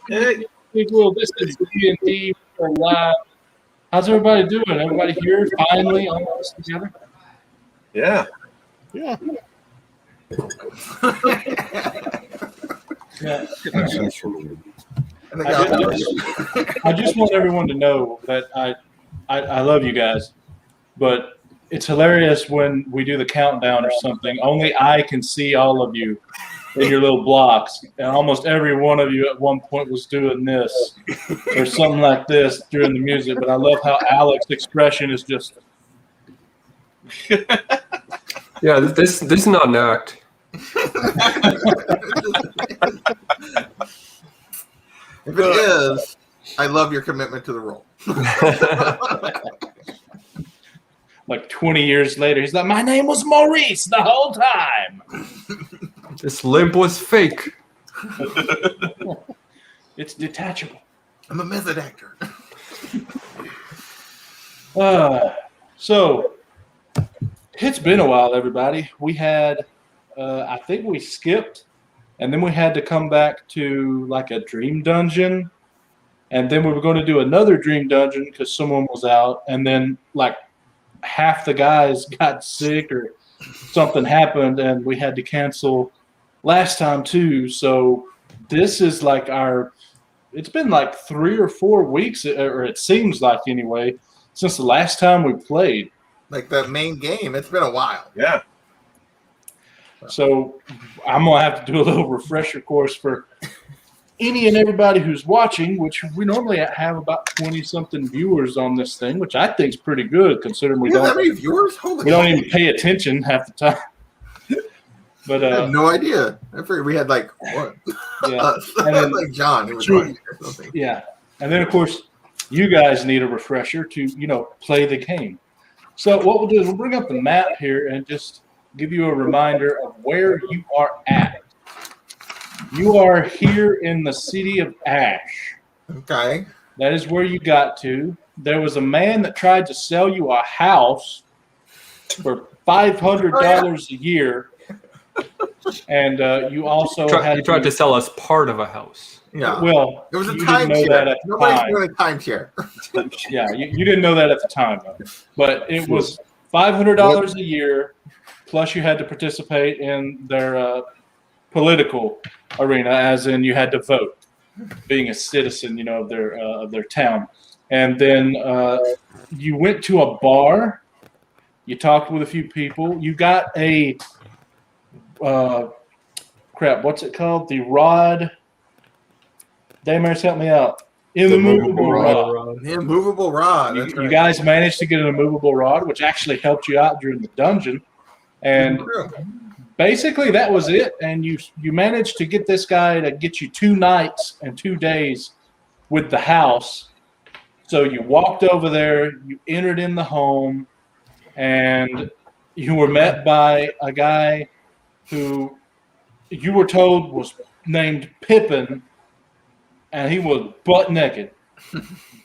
Hey, people, this is DnD for live. How's everybody doing? Everybody here finally all of us together? Yeah. Yeah. I just want everyone to know that I love you guys, but it's hilarious when we do the countdown or something. Only I can see all of you in your little blocks, and almost every one of you at one point was doing this or something like this during the music. But I love how Alex's expression is just. Yeah, this is not an act. If it is, I love your commitment to the role. Like 20 years later, he's like, my name was Maurice the whole time. This limp was fake. It's detachable. I'm a method actor. So, it's been a while, everybody. We had, I think we skipped, and then we had to come back to like a dream dungeon. And then we were going to do another dream dungeon because someone was out. And then like half the guys got sick or something happened and we had to cancel last time too. So this is like it's been like 3 or 4 weeks, or it seems like anyway, since the last time we played. Like the main game, it's been a while. Yeah. So I'm going to have to do a little refresher course for any and everybody who's watching, which we normally have about 20-something viewers on this thing, which I think is pretty good considering we don't. That many viewers? Holy we don't even pay attention half the time. But I have no idea. I figured we had like one. Yeah, and then, like John who was watching or something. Yeah, and then of course you guys need a refresher to play the game. So what we'll do is we'll bring up the map here and just give you a reminder of where you are at. You are here in the city of Ash. Okay. That is where you got to. There was a man that tried to sell you a house for $500 a year. And you also he tried to sell us part of a house. Yeah. Well, it was a timeshare. Nobody's doing a timeshare. Yeah, you didn't know that at the time, though. But it was $500 a year, plus you had to participate in their political arena, as in you had to vote, being a citizen, of their town. And then you went to a bar. You talked with a few people. You got a what's it called? The rod. Daymers, help me out. Immovable rod. The immovable rod. You guys managed to get an immovable rod, which actually helped you out during the dungeon. And basically that was it. And you managed to get this guy to get you 2 nights and 2 days with the house. So you walked over there, you entered in the home, and you were met by a guy who you were told was named Pippin, and he was butt naked.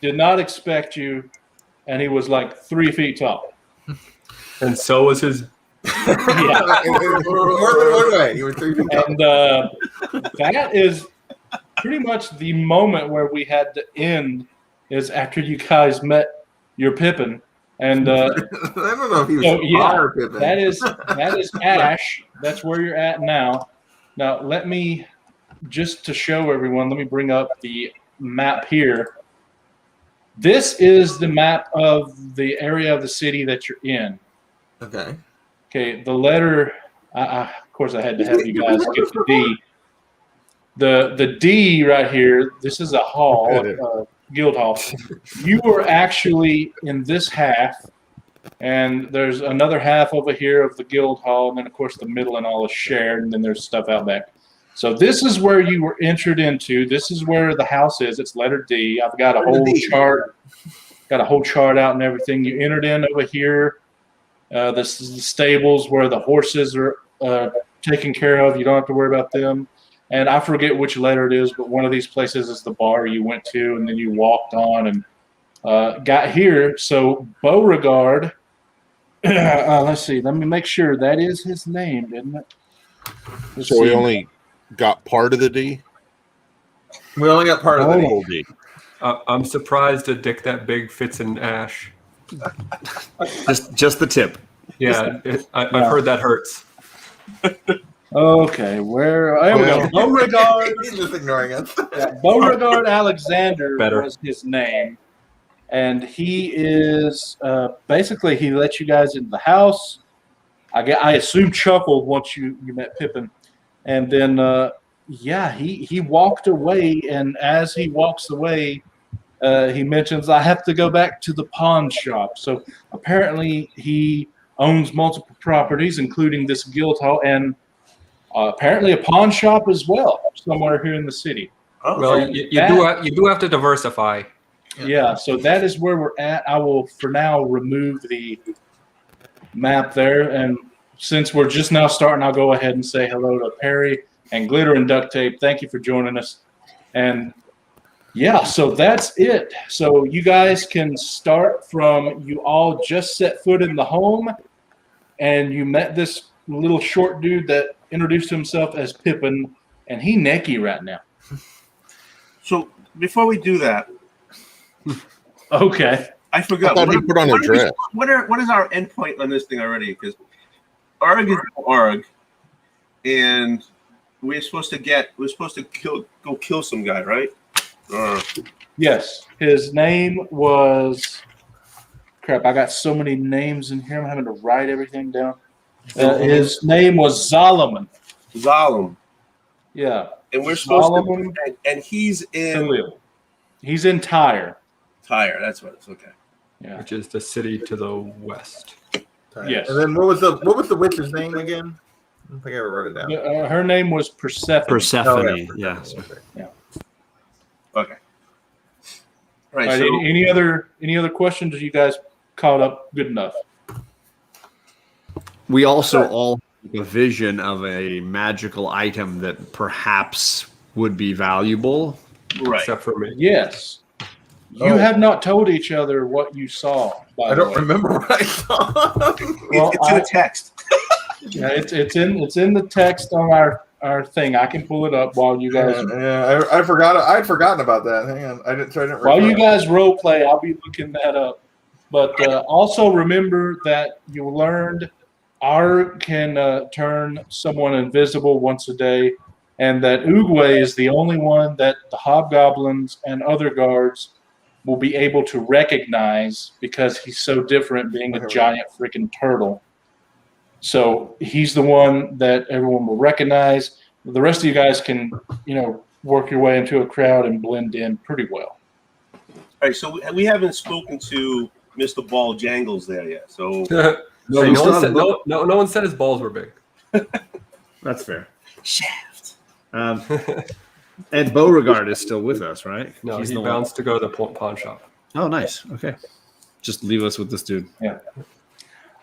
Did not expect you, and he was like 3 feet tall. And so was his. Yeah. More than one way. You were 3 feet tall. And that is pretty much the moment where we had to end, is after you guys met your Pippin. And I don't know if he was fire Pippin. That is Ash. That's where you're at now. Now let me, just to show everyone, let me bring up the map here. This is the map of the area of the city that you're in. Okay. Okay, the letter, of course I had to have you guys get the D. The D right here, this is a hall, guild hall. You were actually in this half, and there's another half over here of the guild hall, and then of course the middle and all is shared, and then there's stuff out back. So this is where you were entered into. This is where the house is. It's letter D. I've got a whole chart. Got a whole chart out and everything. You entered in over here. This is the stables where the horses are taken care of. You don't have to worry about them. And I forget which letter it is, but one of these places is the bar you went to, and then you walked on and got here. So Beauregard, let's see. Let me make sure that is his name, didn't it? So we only got part of the D? We only got part of the D. I'm surprised a dick that big fits in ash. Just the tip. Yeah, I've heard that hurts. Okay, there we go. Beauregard. He's just ignoring us. Yeah, Beauregard Alexander Better. was his name, and he is basically he let you guys into the house. I assume chuckled once you met Pippin, and then he walked away, and as he walks away, he mentions I have to go back to the pawn shop. So apparently he owns multiple properties, including this guild hall and apparently a pawn shop as well somewhere here in the city. Oh, Well, you do have to diversify. Yeah, so that is where we're at. I will, for now, remove the map there. And since we're just now starting, I'll go ahead and say hello to Perry and Glitter and Duct Tape. Thank you for joining us. And yeah, so that's it. So you guys can start from you all just set foot in the home, and you met this little short dude that introduced himself as Pippin, and he necky right now. So before we do that, Okay. I forgot. I thought he put on a dress. What is our endpoint on this thing already? Because Arg is Arg, and we're supposed to go kill some guy, right? Yes, his name was. Crap! I got so many names in here. I'm having to write everything down. His name was Solomon. Zalem. Yeah, And we're supposed Solomon to, and he's in Khalil. He's in Tyre. Tyre. That's what it's okay. Yeah. Which is the city to the west. Yes. And then what was the witch's name again? I don't think I ever wrote it down. Her name was Persephone. Persephone. Yeah. Okay. All All right. right, So any other questions? Are you guys caught up good enough? We also all have a vision of a magical item that perhaps would be valuable. right. Except for me. Yes. You have not told each other what you saw. By I the don't way. remember what I saw. Well, It's in the text. Yeah, it's in the text on our thing. I can pull it up while you guys I forgot. I'd forgotten about that. Hang on, I didn't. while you guys role play. I'll be looking that up. But also remember that you learned Arg can turn someone invisible once a day, and that Oogway is the only one that the hobgoblins and other guards will be able to recognize because he's so different, being a giant freaking turtle. So he's the one that everyone will recognize. The rest of you guys can, work your way into a crowd and blend in pretty well. All right. So we haven't spoken to Mr. Ball Jangles there yet. So No one said his balls were big. That's fair. Shaft. And Beauregard is still with us, right? No, He's he the bounced to go to the pawn shop. one. Oh, nice. Okay. Just leave us with this dude.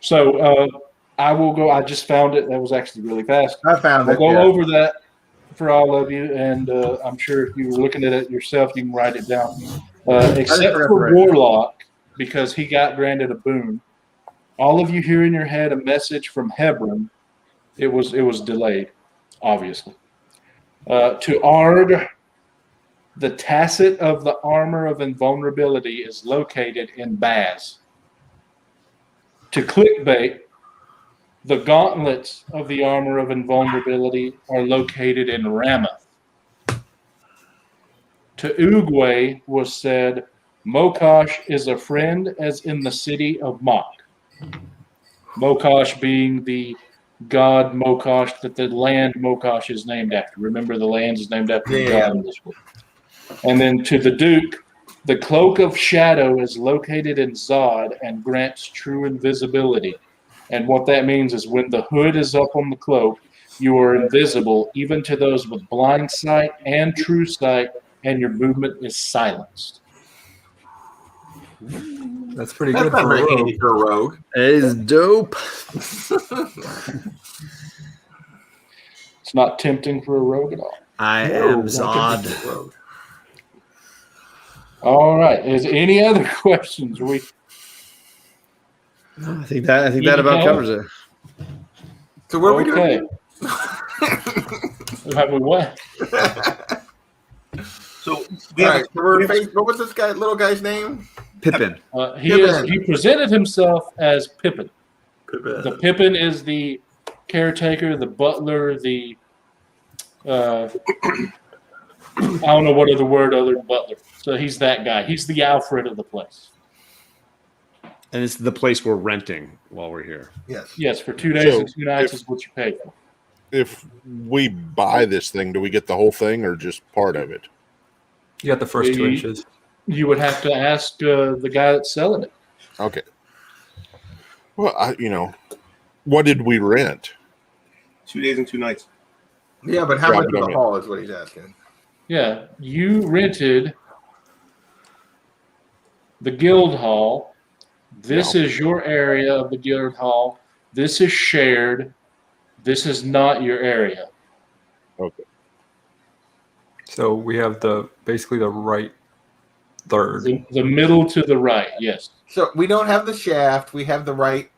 So I will go. I just found it. That was actually really fast. I found I'll it. go yeah. over that for all of you, and I'm sure if you were looking at it yourself, you can write it down. Except forgot to for write it. Warlock, because he got granted a boon. All of you hear in your head a message from Hebron. It was delayed, obviously. To Arg, the tacit of the armor of invulnerability is located in Baz. To Clickbait, the gauntlets of the armor of invulnerability are located in Ramoth. To Oogway was said, Mokosh is a friend as in the city of Mok. Mokosh being the god Mokosh that the land Mokosh is named after. Remember, the land is named after the god in this book. And then to the Duke, the cloak of shadow is located in Zod and grants true invisibility. And what that means is when the hood is up on the cloak, you are invisible even to those with blind sight and true sight, and your movement is silenced. That's pretty That's good not for very a rogue. handy for a rogue. It is dope. It's not tempting for a rogue at all. I am Zod. All right. Is any other questions? I think that about covers it. So what are we Okay. doing? Have we what? So we All have. right, so we're what was this little guy's name? Pippin. He presented himself as Pippin. Pippin. The Pippin is the caretaker, the butler, the I don't know what other word other than butler. So he's that guy. He's the Alfred of the place. And it's the place we're renting while we're here. Yes. Yes, for 2 days So and 2 nights if- is what you pay for. If we buy this thing, do we get the whole thing or just part of it? You got the first 2 inches. You would have to ask the guy that's selling it. Okay. Well, what did we rent? 2 days and 2 nights. Yeah, but how Right, much but of I the mean- hall is what he's asking? Yeah, you rented the guild hall. This is your area of the guild hall. This is shared. This is not your area. Okay. So we have basically the right third. The middle to the right, yes. So we don't have the shaft. We have the right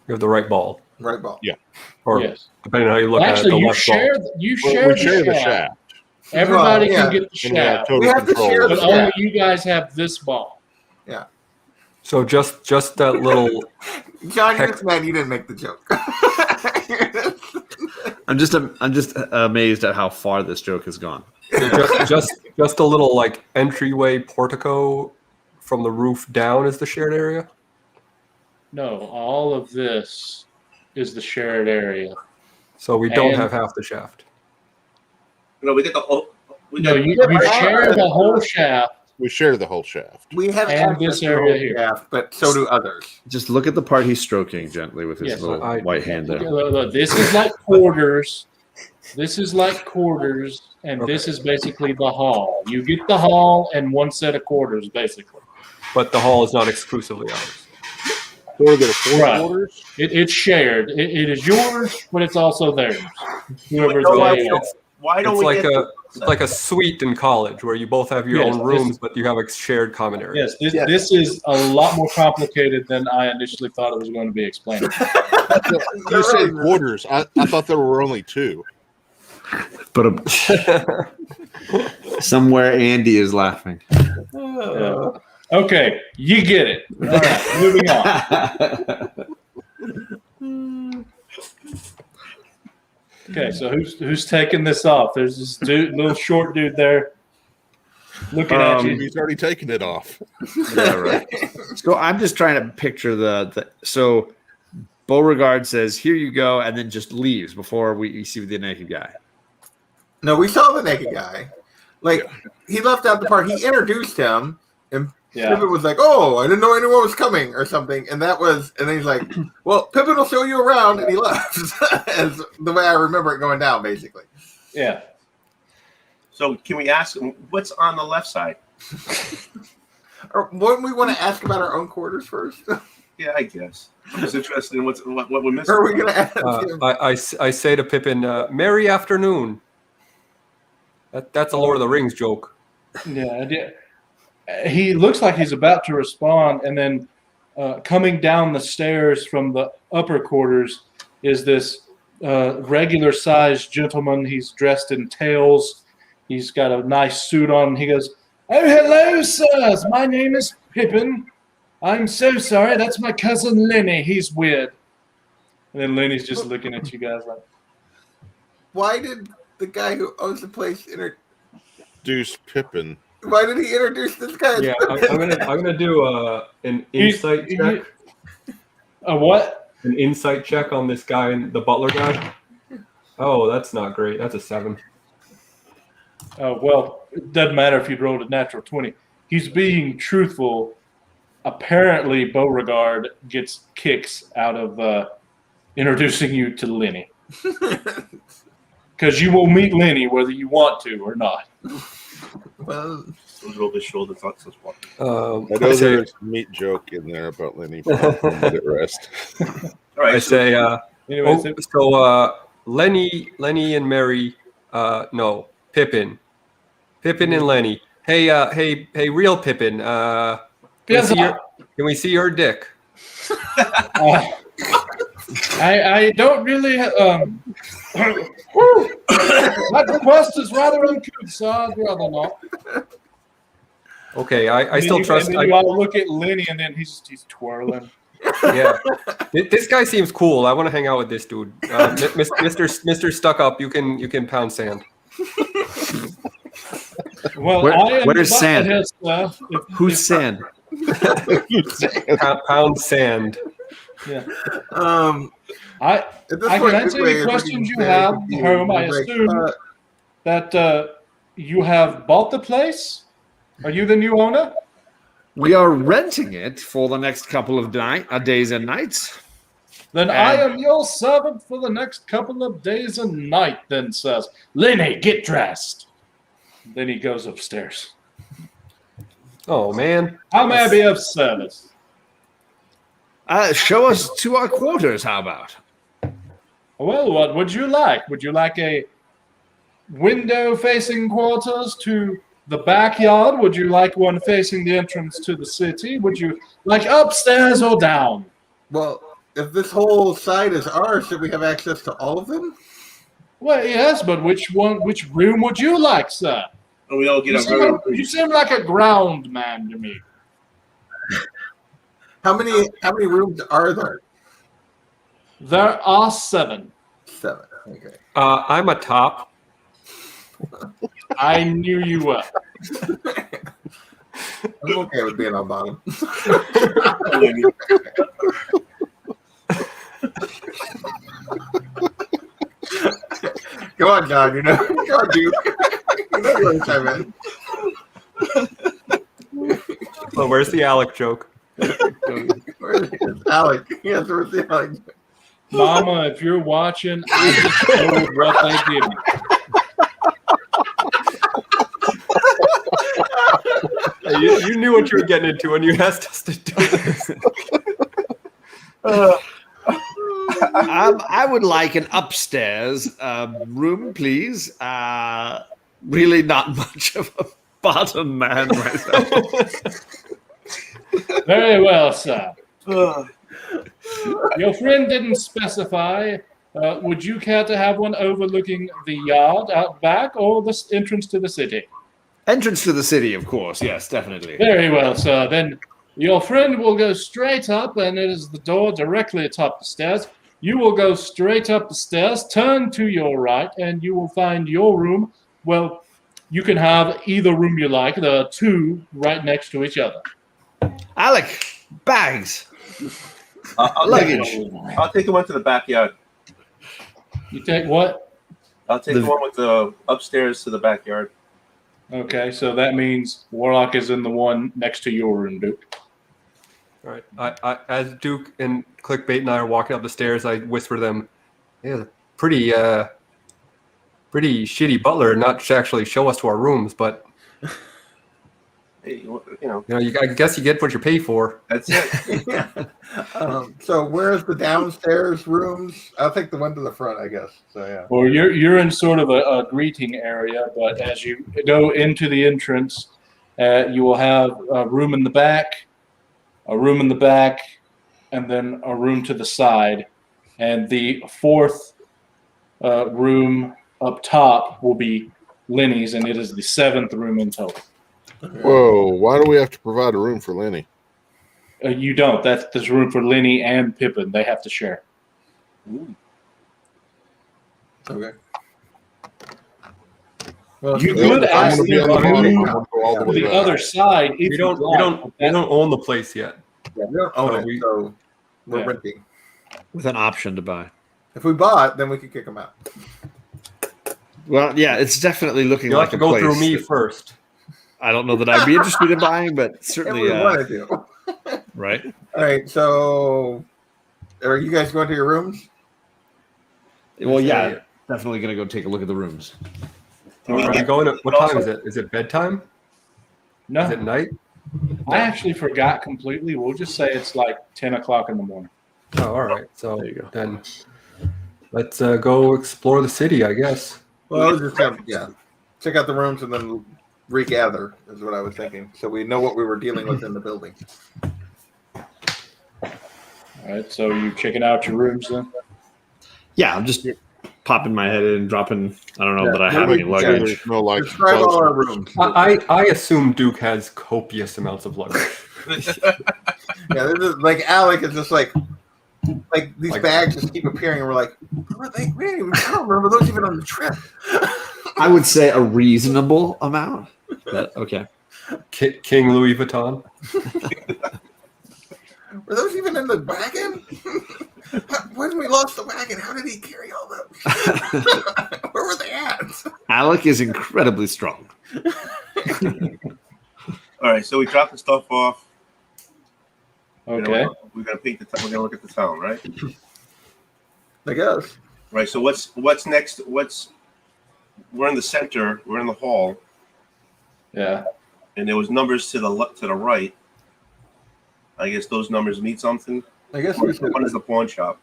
You have the right ball. ball. Yeah. Or Yes. depending on how you look Actually, at it, the you left share ball. you Well, share, we share the shaft. Everybody Well, yeah. can get the And we have shaft, total We have to control. share the but shaft. only you guys have this ball. So just that little John, you're Heck. just mad you didn't make the joke. I'm just amazed at how far this joke has gone. just a little like entryway portico from the roof down is the shared area. No, all of this is the shared area. So we don't And- have half the shaft. No, we get the whole. We No, got, you share the whole shaft. We share the whole shaft. We have And access this to the area whole here. shaft, but so do others. Just look at the part he's stroking gently with his Yes, little I- white hand there. Look, this is like quarters. This is like quarters, and this is basically the hall. You get the hall and one set of quarters, basically. But the hall is not exclusively ours. So we're going to 4 Right. quarters? It's shared. It is yours, but it's also theirs. Whoever's No, I- there. why don't It's we like get? it's like a suite in college where you both have your Yes, own rooms, but you have a shared common area. Yes, this is a lot more complicated than I initially thought it was going to be explained. You said quarters. I thought there were only 2. But somewhere Andy is laughing. Yeah. Okay, you get it. All right, moving on. Okay, so who's taking this off? There's this dude, little short dude there, looking at you. He's already taken it off. Yeah, right. So I'm just trying to picture so Beauregard says, "Here you go," and then just leaves before we see the naked guy. No, we saw the naked guy. Like he left out the part. He introduced him, and Yeah. Pippin was like, "Oh, I didn't know anyone was coming," or something. And then he's like, "Well, Pippin will show you around," and he left. As the way I remember it going down, basically. Yeah. So can we ask him what's on the left side? Or wouldn't we want to ask about our own quarters first? Yeah, I guess. I'm just interested in what we're missing. Or are we going to ask him? I say to Pippin, "Merry afternoon." That's a Lord of the Rings joke. Yeah, I did. He looks like he's about to respond, and then coming down the stairs from the upper quarters is this regular-sized gentleman. He's dressed in tails. He's got a nice suit on. He goes, "Oh, hello, sirs. My name is Pippin. I'm so sorry. That's my cousin Lenny. He's weird." And then Lenny's just looking at you guys like, Why did the guy who owns the place Deuce Pippin. why did he introduce this guy? as Yeah, Pippin? I'm gonna do an insight check. "A what?" An insight check on this guy and the butler guy. Oh, that's not great. That's a 7. Well, it doesn't matter if you rolled a natural 20. He's being truthful. Apparently, Beauregard gets kicks out of introducing you to Lenny. Because you will meet Lenny whether you want to or not. Well, A little bit shoulder thoughts as well. I know there's a meat joke in there about Lenny from Let It Rest. All right. I say, Anyway, Lenny and Mary, no, Pippin and Lenny. Hey, real Pippin. Can we see your dick? I don't really. That request is rather uncouth, so I'd rather not. Okay, I still trust. And then you all look at Lenny, and then he's twirling. Yeah, this guy seems cool. I want to hang out with this dude, Mr. Stuck Up. You can pound sand. Well, where's Sand? Who's Sand? Pound sand. Yeah. At this I point, can answer any questions you have, Home. I assume that you have bought the place. Are you the new owner? We are renting it for the next couple of days and nights. Then I am your servant for the next couple of days and night, then says, Lenny, get dressed. Then he goes upstairs. Oh man, How may I be of service? Show us to our quarters, how about? Well, what would you like? Would you like a window-facing quarters to the backyard? Would you like one facing the entrance to the city? Would you like upstairs or down? Well, if this whole side is ours, should we have access to all of them? Well, yes, but which room would you like, sir? And we all get You seem like a ground man to me. How many rooms are there? There are 7. 7. Okay. I'm a top. I knew you were. I'm okay with being on bottom. Come on, John. Come on, dude. You know what I'm in. So where's the Alec joke? Where is Alec? Yes, where's the Alec? Mama, if you're watching, I just told what they give me. You knew what you were getting into when you asked us to do this. I would like an upstairs room, please. Really not much of a bottom man myself. Very well, sir. Your friend didn't specify. Would you care to have one overlooking the yard out back or the entrance to the city? Entrance to the city, of course. Yes, definitely. Very well, sir. Then your friend will go straight up, and it is the door directly atop the stairs. You will go straight up the stairs, turn to your right, and you will find your room. Well, you can have either room you like. There are 2 right next to each other. Alec, bags. Luggage. I'll take the one to the backyard. You take what? I'll take the one with the upstairs to the backyard. Okay, so that means Warlock is in the one next to your room, Duke. All right. I as Duke and Clickbait and I are walking up the stairs, I whisper to them, "Yeah, pretty shitty butler, not to actually show us to our rooms, but Hey, I guess you get what you pay for." that's it. So where's the downstairs rooms? I'll take the one to the front, I guess. So yeah. Well, you're in sort of a greeting area, but as you go into the entrance, you will have a room in the back, and then a room to the side. And the 4th room up top will be Lenny's, and it is the 7th room in total. Whoa! Why do we have to provide a room for Lenny? You don't. There's room for Lenny and Pippin. They have to share. Okay. Well, You could I'm ask gonna be them on the to bottom. move I'm gonna go all the to way the back. other side. If We don't own the place yet. we don't own So it, we- so we're Yeah. renting. With an option to buy. If we bought, then we could kick them out. Well, yeah, it's definitely looking You'll like have to a go place through me that first. I don't know that I'd be interested in buying, but If certainly, we wanted to. right? All right. So, are you guys going to your rooms? Well, yeah, definitely going to go take a look at the rooms. Are we going to, what time is it? Is it bedtime? No, Is it night? I actually forgot completely. We'll just say it's like 10 o'clock in the morning. Oh, all right. So There you go. then let's go explore the city, I guess. Well, I was just check out the rooms and then regather is what I was thinking, so we know what we were dealing with in the building. All right, so you checking out your rooms then? Yeah, I'm just popping my head in, dropping. I don't know Yeah, that I have any luggage. There's no like Describe all our rooms. I assume Duke has copious amounts of luggage. Yeah, this is like Alec is just like these Like- bags just keep appearing, and we're like, where are they? I don't remember those even on the trip. I would say a reasonable amount. But, okay. King Louis Vuitton. Were those even in the wagon? When we lost the wagon, how did he carry all those? Where were they at? Alec is incredibly strong. All right, so we dropped the stuff off. Okay. We're gonna paint the. We're gonna look at the town, right? I guess. Right. So what's next? We're in the center. We're in the hall, Yeah. and there was numbers to the right. I guess those numbers mean something. I guess we should. One is the pawn shop.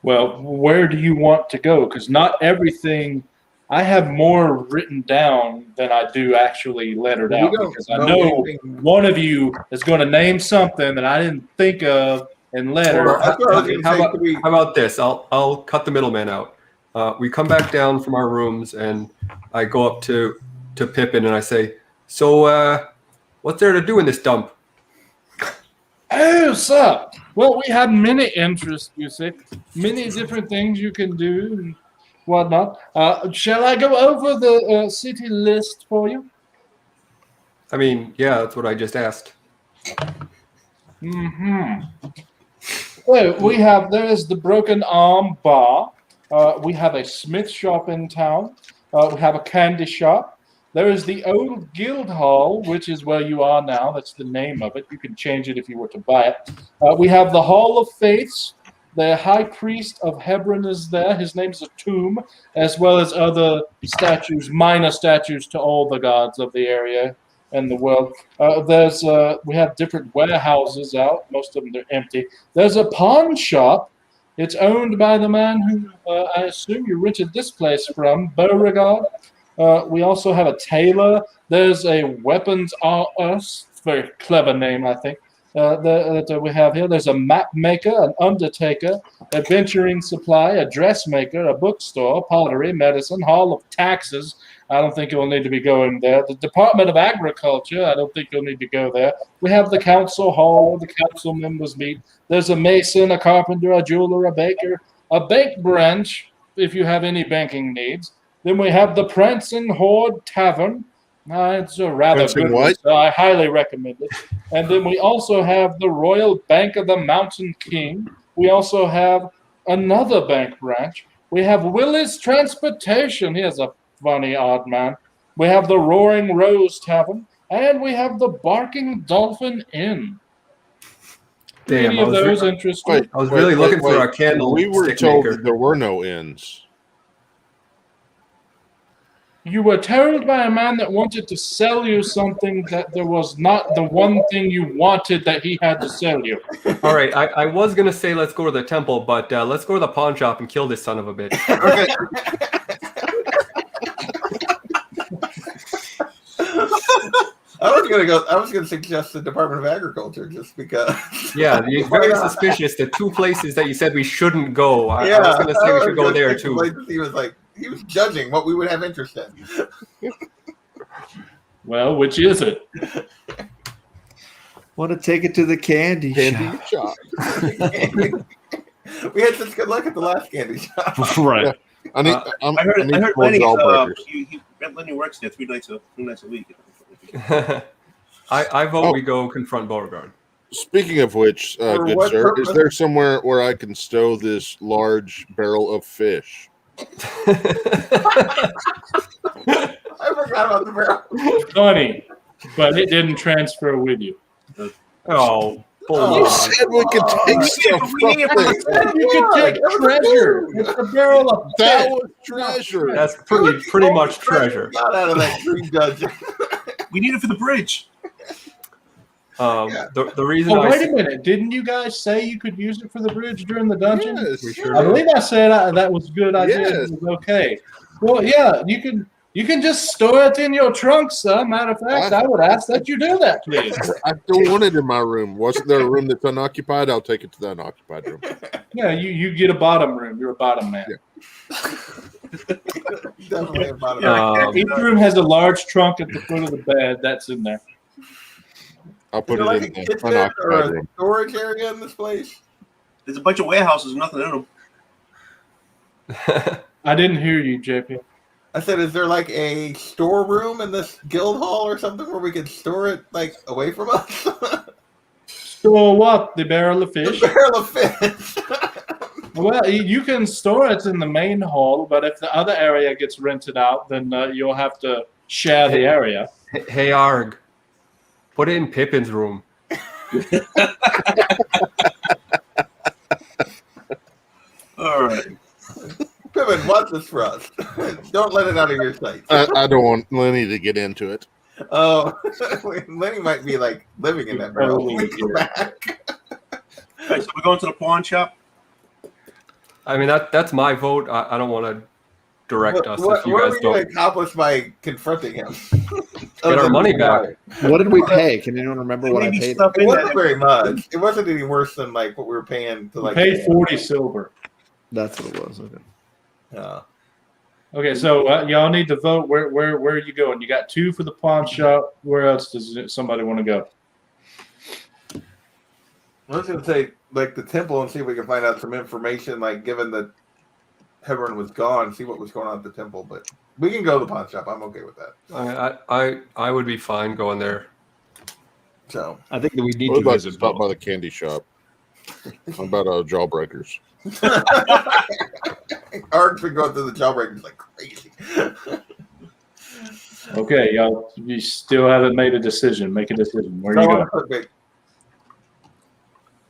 Well, where do you want to go? Because not everything. I have more written down than I do actually lettered We out. don't Because I know know anything. one of you is going to name something that I didn't think of in letter. Well, that's what I was gonna How say. about, Could we- how about this? I'll cut the middleman out. We come back down from our rooms, and I go up to Pippin and I say, "So, what's there to do in this dump?" Oh, sir. Well, we have many interests, you see. Many different things you can do and whatnot. Shall I go over the city list for you? I mean, yeah, that's what I just asked. Mm-hmm. Well, there is the Broken Arm Bar. We have a smith shop in town. We have a candy shop. There is the Old Guild Hall, which is where you are now. That's the name of it. You can change it if you were to buy it. We have the Hall of Faiths. The High Priest of Hebron is there. His name's a tomb, as well as other statues, minor statues to all the gods of the area and the world. We have different warehouses out. Most of them are empty. There's a pawn shop. It's owned by the man who I assume you rented this place from, Beauregard. We also have a tailor. There's a weapons us. Very clever name, I think. That we have here. There's a map maker, an undertaker, adventuring supply, a dressmaker, a bookstore, pottery, medicine, hall of taxes. I don't think you'll need to be going there. The Department of Agriculture, I don't think you'll need to go there. We have the council hall, the council members meet. There's a mason, a carpenter, a jeweler, a baker, a bank branch, if you have any banking needs. Then we have the Prancing Horde Tavern. It's a rather Prancing good what? one, so I highly recommend it. And then we also have the Royal Bank of the Mountain King. We also have another bank branch. We have Willie's Transportation. He is a funny odd man. We have the Roaring Rose Tavern. And we have the Barking Dolphin Inn. Damn, Any I of was, those re- interesting? Wait, I was really looking for a candle We were stick told maker. that there were no inns. You were told by a man that wanted to sell you something that there was not the one thing you wanted that he had to sell you. All right, I was gonna say let's go to the temple, but let's go to the pawn shop and kill this son of a bitch. Okay. I was gonna suggest the Department of Agriculture just because. Yeah, it's Why very not? suspicious. The two places that you said we shouldn't go. I was gonna say we should go there too. He was judging what we would have interest in. Well, which is it? Want to take it to the candy Candy shop. shop. We had such good luck at the last candy shop. Right. I need. I heard more Lenny. jawbreakers. Lenny works there 3 nights a week. I vote Oh. we go confront Beauregard. Speaking of which, For good what sir, purpose? is there somewhere where I can stow this large barrel of fish? I forgot about the barrel. Funny, but it didn't transfer with you. Oh, You bull. said we could take stuff from it. You could take treasure. It's a barrel of That fish. was treasure. That's pretty much treasure. Got out of that dream dungeon. We need it for the bridge. The reason Oh, I wait a minute. Didn't you guys say you could use it for the bridge during the dungeon? Yes. we sure I did. believe I said that was a good idea. Yes. It was okay. Well, yeah, you can just store it in your trunk, sir. Matter of fact, I would ask that you do that, please. I don't want it in my room. Wasn't there a room that's unoccupied? I'll take it to the unoccupied room. Yeah, you get a bottom room. You're a bottom man. Yeah. Definitely about it. Each room has a large trunk at the foot of the bed. That's in there. I'll Is put there it like a in the kitchen or unoccupied a room. storage area in this place? There's a bunch of warehouses, nothing in them. I didn't hear you, JP. I said, is there like a storeroom in this guild hall or something where we could store it like away from us? Store what? The barrel of The fish? barrel of fish. Well, you can store it in the main hall, but if the other area gets rented out, then you'll have to share the area. Hey, Arg. Put it in Pippin's room. All right. Pippin, watch this for us. Don't let it out of your sight. I don't want Lenny to get into it. Oh, Lenny might be like living in that barrel. Oh, We come back. All right, so we're going to the pawn shop. I mean, that's my vote. I don't want to direct us if you what are guys we going to don't accomplish by confronting him? get our money back. What did we pay? Can anyone remember what I Maybe paid? stuff It in wasn't there. very much. It wasn't any worse than like what we were paying to like. Pay 40 silver. That's what it was. Okay. Okay, so y'all need to vote. Where are you going? You got 2 for the pawn shop. Where else does somebody want to go? I was going to say like the temple and see if we can find out some information. Like given that Hebron was gone, see what was going on at the temple. But we can go to the pawn shop. I'm okay with that. I would be fine going there. So I think that we need I to would like to visit stop by both. the candy shop. How about jawbreakers? Arg's been going through the jailbreakers like crazy. Okay, y'all. You still haven't made a decision. Make a decision. Where are you going? Clickbait.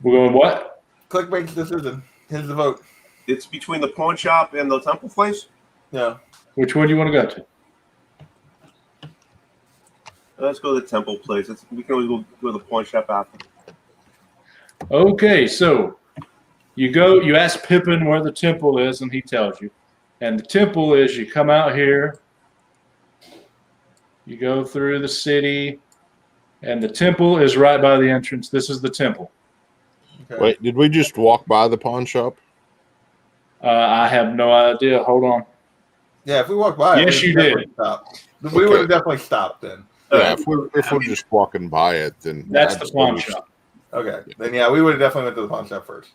We're going what? Clickbait's decision. Here's the vote. It's between the pawn shop and the temple place. Yeah. Which one do you want to go to? Let's go to the temple place. We can always go to the pawn shop after. Okay, so you ask Pippin where the temple is, and he tells you. And the temple is, you come out here, you go through the city, and the temple is right by the entrance. This is the temple. Okay. Wait, did we just walk by the pawn shop? I have no idea. Hold on. Yeah, if we walk by, Yes, we'd you definitely did. stop. We would have definitely stopped then. Yeah, if we're just walking by it, then That's I'd the say pawn we shop. Okay. Then yeah, we would have definitely went to the pawn shop first.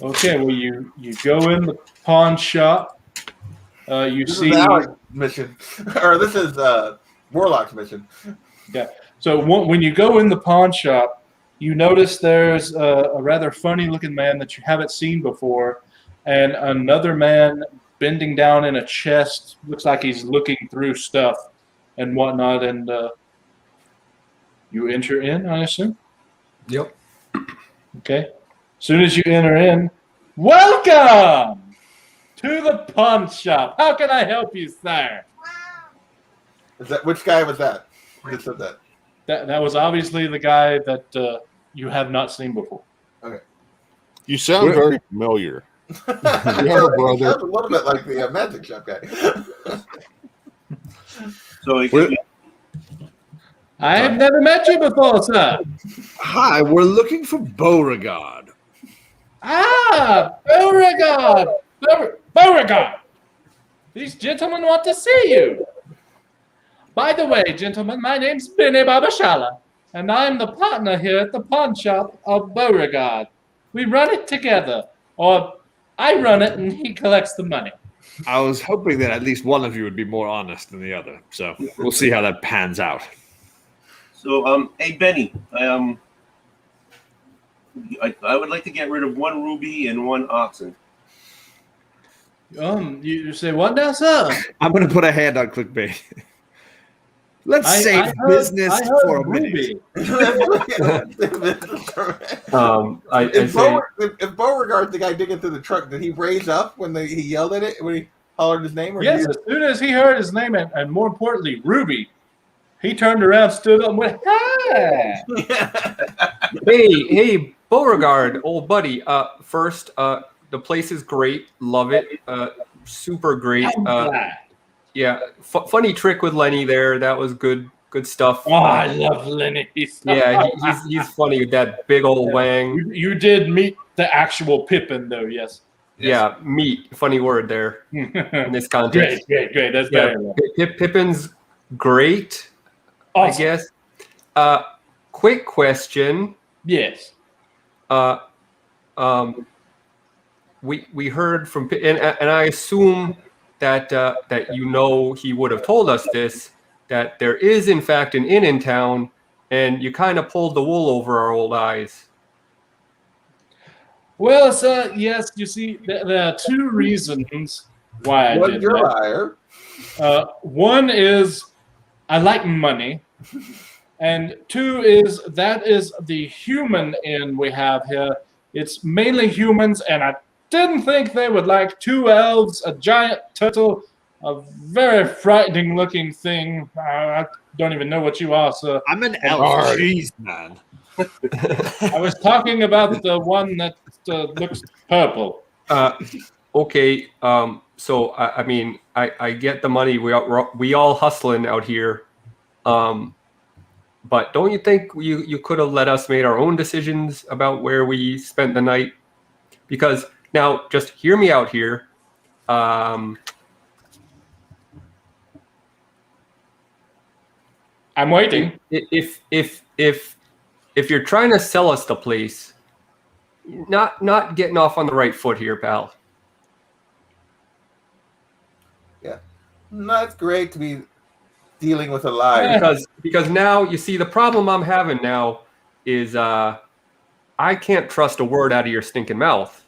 Okay, well, you go in the pawn shop. You This see. is Alex mission, or this is Warlock's mission. So when you go in the pawn shop, you notice there's a rather funny-looking man that you haven't seen before, and another man bending down in a chest. Looks like he's looking through stuff and whatnot. And you enter in, I assume. Yep. Okay. As soon as you enter in, welcome to the pawn shop. How can I help you, sir? Is that which guy was that? Who just said that? That was obviously the guy that you have not seen before. You sound very familiar. You have a brother. Sounds a little bit like the magic shop guy. So I have never met you before, sir. Hi, we're looking for Beauregard. Ah, Beauregard. Beauregard. These gentlemen want to see you. By the way, gentlemen, my name's Benny Babashala, and I'm the partner here at the pawn shop of Beauregard. We run it together, or I run it and he collects the money. I was hoping that at least one of you would be more honest than the other. So we'll see how that pans out. So, hey Benny, I would like to get rid of 1 ruby and 1 oxen. You say what now, sir? I'm going to put a hand on clickbait. Let's save business for a minute. If Beauregard, the guy digging through the truck, did he raise up when he yelled at it when he hollered his name? Or Yes, as soon as he heard his name, and more importantly, Ruby, he turned around, stood up, and went, "Hi!" Hey, Beauregard, old buddy. First, the place is great. Love it. Super great. I'm glad. Yeah, funny trick with Lenny there. That was good stuff. Oh, I love Lenny. Yeah, he's funny with that big old wang. You did meet the actual Pippin, though, yes. Yeah, meat. Funny word there in this context. Great. That's Yeah, very Pippin's great, awesome. I guess. Quick question. Yes. We heard from and I assume that that he would have told us this, that there is in fact an inn in town, and you kind of pulled the wool over our old eyes. Well, sir, yes, you see, there are two reasons why I One, did you're a that. liar. One is I like money, and two is that is the human inn we have here. It's mainly humans, and I didn't think they would like two elves, a giant turtle, a very frightening-looking thing. I don't even know what you are, sir. I'm an And- elf. Alright. Jeez, man. I was talking about the one that looks purple. Okay. So I mean, I get the money. We all hustling out here. But don't you think you could have let us made our own decisions about where we spent the night? Because now, just hear me out here. I'm waiting. If you're trying to sell us the place, not getting off on the right foot here, pal. Yeah. No, it's great to be dealing with a liar. Because now you see the problem I'm having now is I can't trust a word out of your stinking mouth.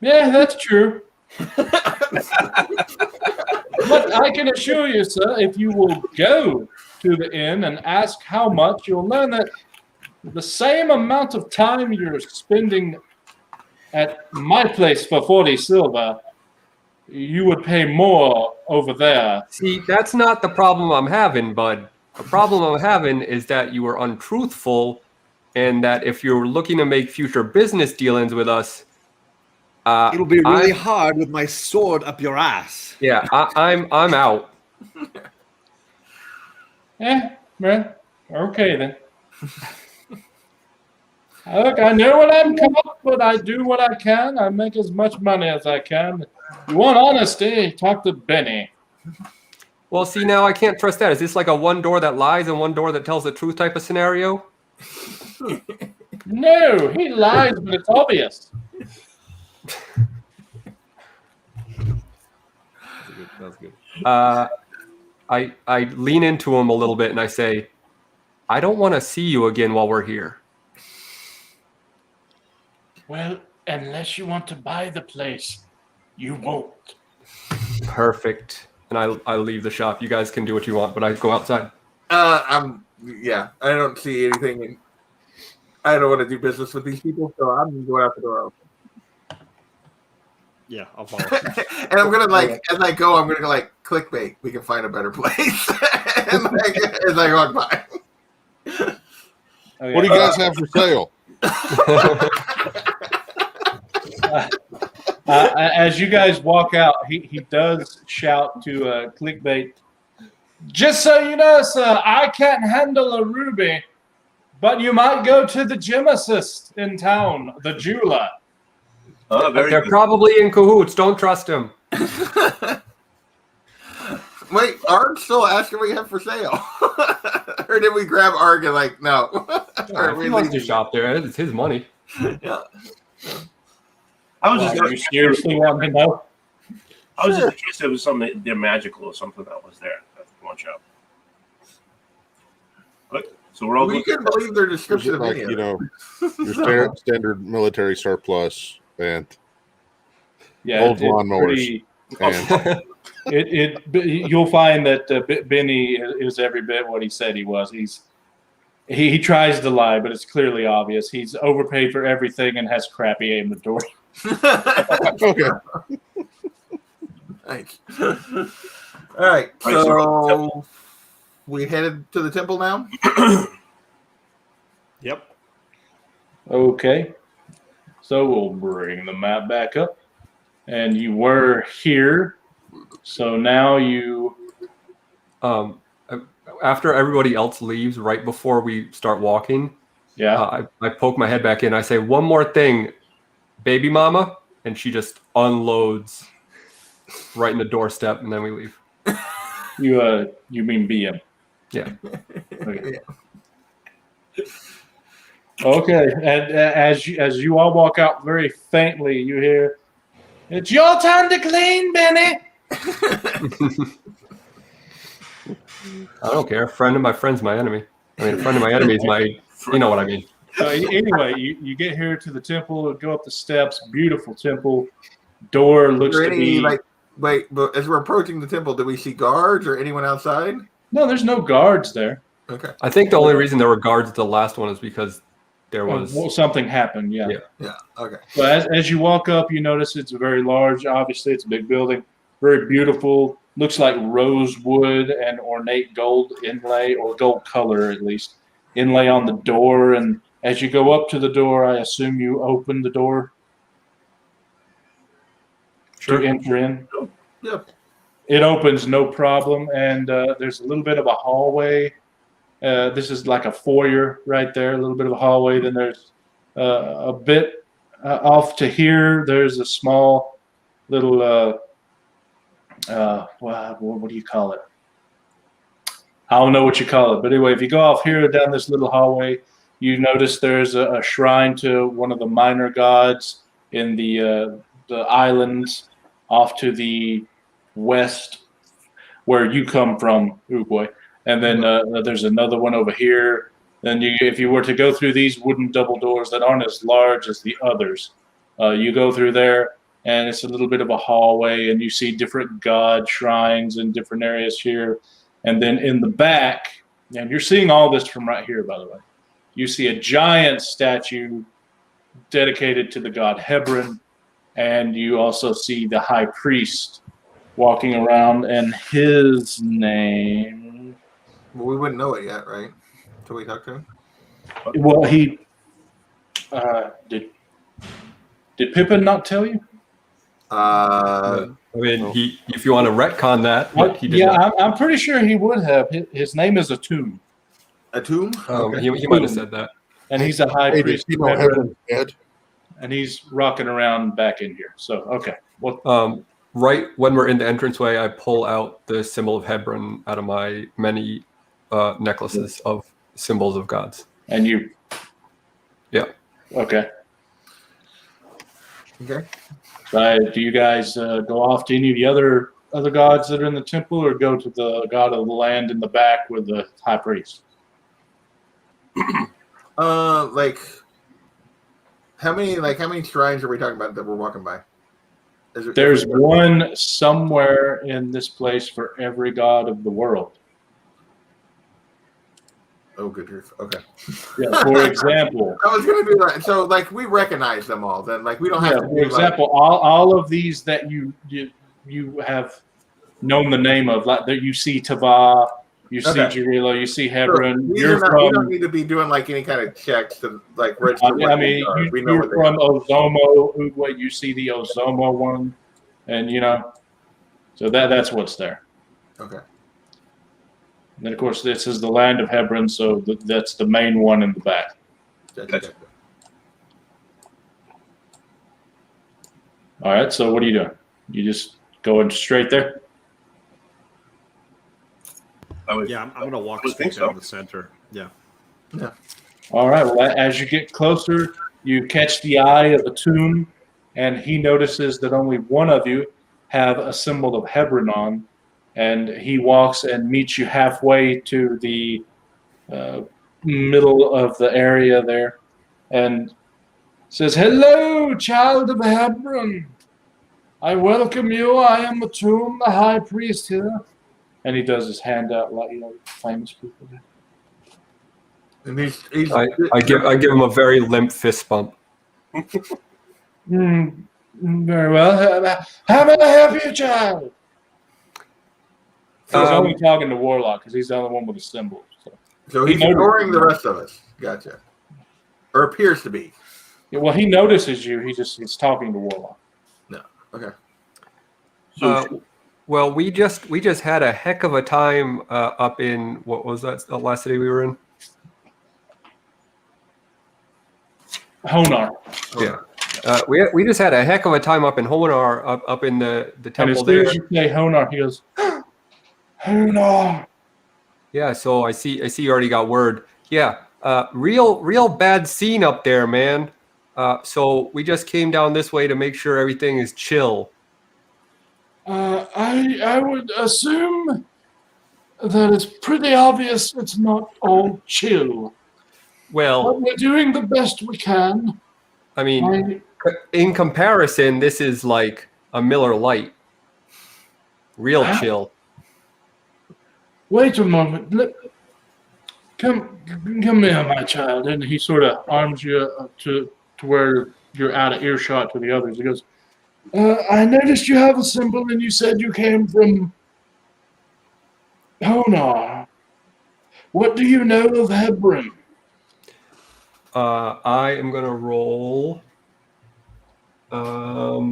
Yeah, that's true. But I can assure you, sir, if you will go to the inn and ask how much, you'll learn that the same amount of time you're spending at my place for 40 silver, you would pay more over there. See, that's not the problem I'm having, bud. The problem I'm having is that you were untruthful, and that if you're looking to make future business dealings with us, It'll be really hard with my sword up your ass. Yeah, I'm out. Man. Okay, then. Look, I know what I'm coming up, but I do what I can. I make as much money as I can. You want honesty? Talk to Benny. Well, see, now I can't trust that. Is this like a one door that lies and one door that tells the truth type of scenario? No, he lies, but it's obvious. That's good. I lean into him a little bit and I say, I don't want to see you again while we're here. Well, unless you want to buy the place, you won't. Perfect. And I leave the shop. You guys can do what you want, but I go outside. I don't see anything. I don't want to do business with these people, so I'm going out the door. Yeah, I'll follow. And I'm gonna as I go, I'm gonna go clickbait. We can find a better place. And as I walk by. What do you guys have for sale? As you guys walk out, he does shout to clickbait. Just so you know, sir, I can't handle a ruby, but you might go to the gym assist in town, the jeweler. Oh, They're good. probably in cahoots. Don't trust him. Wait, Arg's still asking what you have for sale. Or did we grab Arg and no? Or If we he wants to leave? shop there, it's his money. Yeah. I was just You seriously want to know? I was just interested if it was something they're magical or something that was there at the pawn shop. But so we're all We good. can believe their Is description it of like, any you of it. know, your standard military surplus and Yeah, old it's lawnmowers? pretty- And you'll find that Benny is every bit what he said he was. He tries to lie, but it's clearly obvious. He's overpaid for everything and has crappy inventory. okay. Thanks. All right, so we headed to the temple now. Yep. Okay. So we'll bring the map back up. And you were here. So now you... After everybody else leaves, right before we start walking, Yeah. I poke my head back in. I say, one more thing, baby mama. And she just unloads right in the doorstep, and then we leave. You mean BM? Yeah. Okay. Okay. And as you all walk out, very faintly, you hear, "It's your time to clean, Benny." I don't care. Friend of my friend's my enemy. I mean, a friend of my enemy is my. You know what I mean. So anyway, you get here to the temple, go up the steps. Beautiful temple. Door looks to be wait, but as we're approaching the temple, do we see guards or anyone outside? No, there's no guards there. Okay. I think the only reason there were guards at the last one is because there was Well, something happened. Yeah. Yeah. Okay. So as you walk up, you notice it's very large. Obviously, it's a big building. Very beautiful. Looks like rosewood and ornate gold inlay, or gold color at least, inlay on the door. And as you go up to the door, I assume you open the door to enter in. Yep. It opens no problem, and there's a little bit of a hallway. This is like a foyer right there, a little bit of a hallway. Then there's a bit off to here. There's a small little what do you call it? I don't know what you call it, but anyway, if you go off here down this little hallway, you notice there's a shrine to one of the minor gods in the islands off to the west, where you come from, Uruguay. And then there's another one over here. Then if you were to go through these wooden double doors that aren't as large as the others, you go through there, and it's a little bit of a hallway, and you see different god shrines in different areas here. And then in the back, and you're seeing all this from right here, by the way, you see a giant statue dedicated to the god Hebron, and you also see the high priest walking around, and his name... Well, we wouldn't know it yet, right? Until we talk to him. Well, he... Did Pippin not tell you? I mean, if you want to retcon that, but he did not. I'm pretty sure he would have. His name is Atum. Atum? Okay. He might have said that. And he's a high priest. You know, Heaven's dead. And he's rocking around back in here. So, okay. Well, right when we're in the entranceway, I pull out the symbol of Hebron out of my many necklaces of symbols of gods. And you... Yeah. Okay. Okay. So do you guys go off to any of the other gods that are in the temple, or go to the god of the land in the back with the high priest? Like how many shrines are we talking about that we're walking by? There's one somewhere in this place for every god of the world. Oh, good grief. Okay. Yeah, for example. I was going to do that. So, like, we recognize them all. Then, like, we don't have to. For example, all of these that you have known the name of, like that you see Tava, you see Jarilo, you see Hebron. Sure. We don't need to be doing like any kind of checks to like register. I mean, you're from Ozomo, Uruguay. You see the Ozomo one, and so that's what's there. Okay. And then, of course, this is the land of Hebron, so that's the main one in the back. Gotcha. All right, so what are you doing? You just going straight there? I'm going to walk straight down the center. Yeah. All right, well, as you get closer, you catch the eye of Atum, and he notices that only one of you have a symbol of Hebron on. And he walks and meets you halfway to the middle of the area there and says, "Hello, child of Hebron. I welcome you. I am Atum, the high priest here." And he does his hand out like famous people do. And I give him a very limp fist bump. Very well. How may I help you, child? He's only talking to Warlock because he's the only one with a symbol. So he's ignoring the rest of us. Gotcha. Or appears to be. Yeah, well, he notices you. He's talking to Warlock. No. Okay. Well, we just had a heck of a time up in what was that the last city we were in? Honar. Yeah. We just had a heck of a time up in Honar, up in the And as temple soon there. as you say Honar, he goes, Honar. Yeah, so I see you already got word. Yeah, real bad scene up there, man. So we just came down this way to make sure everything is chill. I would assume that it's pretty obvious it's not all chill. Well, But we're doing the best we can. I mean, in comparison, this is like a Miller Lite. Real chill. Wait a moment. Come here, my child. And he sort of arms you up to where you're out of earshot to the others. He goes, I noticed you have a symbol and you said you came from Honar. What do you know of Hebron? I am going to roll. What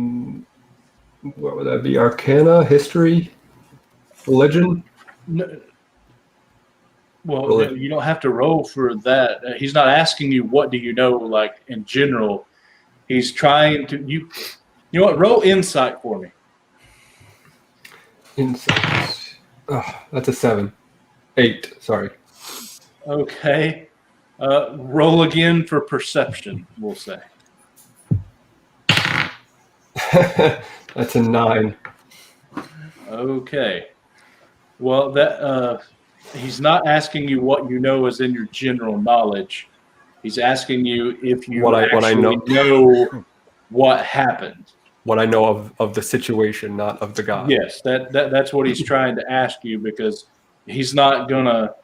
would that be? Arcana, history, religion? No, well, you don't have to roll for that. He's not asking you what do you know, like in general. He's trying to you know what? Roll insight for me. Insight. Oh, that's a 7. 8. Sorry. Okay. Roll again for perception. We'll say. That's a 9. Okay. Well, that he's not asking you what you know as in your general knowledge. He's asking you if you what I know what happened. What I know of the situation, not of the god. Yes, that's what he's trying to ask you because he's not gonna.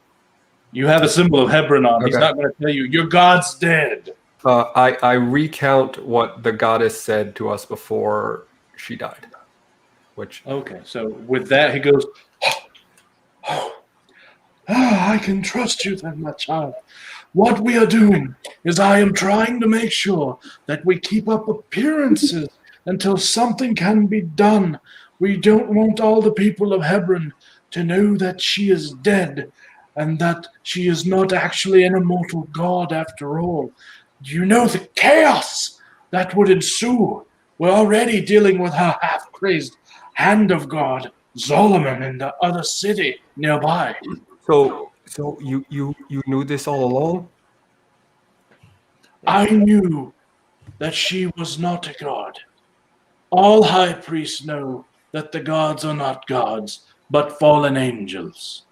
You have a symbol of Hebron on. Okay. He's not gonna tell you your god's dead. I recount what the goddess said to us before she died. Which okay, so with that he goes. I can trust you then, my child. What we are doing is I am trying to make sure that we keep up appearances until something can be done. We don't want all the people of Hebron to know that she is dead and that she is not actually an immortal god after all. Do you know the chaos that would ensue? We're already dealing with her half-crazed hand of God, Solomon, in the other city nearby. So you knew this all along? I knew that she was not a god. All high priests know that the gods are not gods, but fallen angels.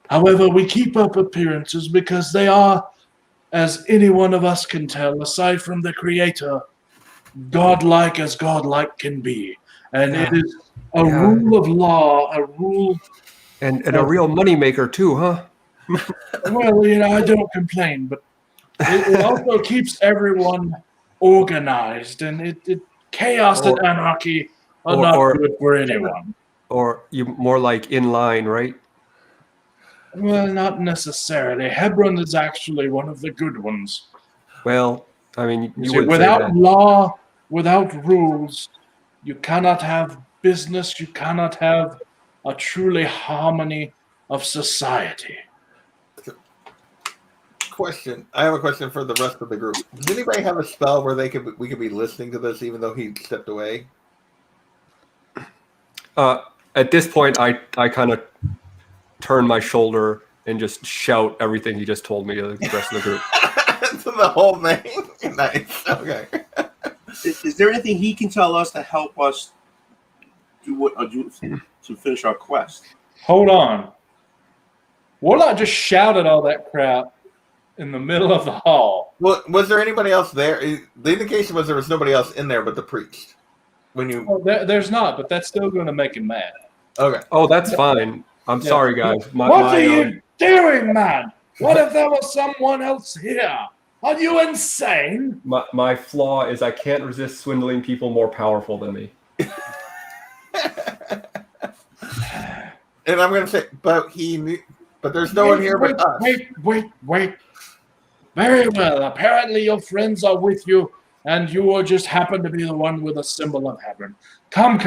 However, we keep up appearances because they are, as any one of us can tell, aside from the Creator, godlike as godlike can be. And it is a rule of law, a rule... And a real moneymaker too, huh? Well, I don't complain, but it also keeps everyone organized, and chaos and anarchy are not good for anyone. Or you more like in line, right? Well, not necessarily. Hebron is actually one of the good ones. Well, I mean, you would without say that. law, without rules, you cannot have business. You cannot have a truly harmony of society. Question. I have a question for the rest of the group. Does anybody have a spell where we could be listening to this even though he stepped away? At this point, I kind of turn my shoulder and just shout everything he just told me to the rest of the group. To the whole thing? Nice. Okay. Is there anything he can tell us to help us do to finish our quest? Hold on. Warlock just shouted all that crap in the middle of the hall. Well, was there anybody else there? The indication was there was nobody else in there but the priest. Well, there's not, but that's still going to make him mad. Okay. Oh, that's fine. I'm sorry, guys. What are you doing, man? What if there was someone else here? Are you insane? My flaw is I can't resist swindling people more powerful than me. And I'm going to say, but there's no one here but us. Wait. Very well. Apparently your friends are with you, and you just happen to be the one with a symbol of Hebron. Come.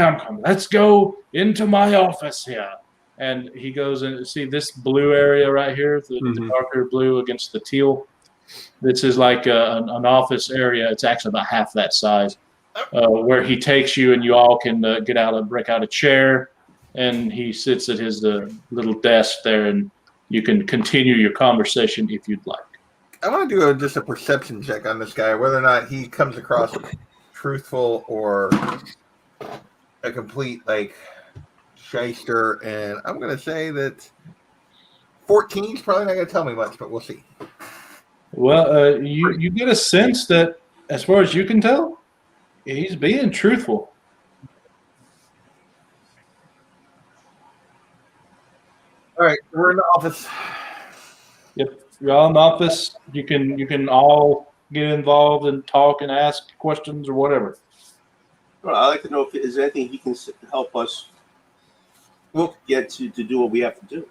Let's go into my office here. And he goes and see this blue area right here, the darker blue against the teal. This is like an office area. It's actually about half that size, where he takes you and you all can break out a chair, and he sits at his little desk there, and you can continue your conversation if you'd like. I want to do just a perception check on this guy, whether or not he comes across truthful or a complete shyster. And I'm going to say that 14 is probably not going to tell me much, but we'll see. Well, you get a sense that, as far as you can tell, he's being truthful. All right, we're in the office. Yep, you're all in the office. You can all get involved and talk and ask questions or whatever. Well, I'd like to know if there's anything he can help us get to do what we have to do.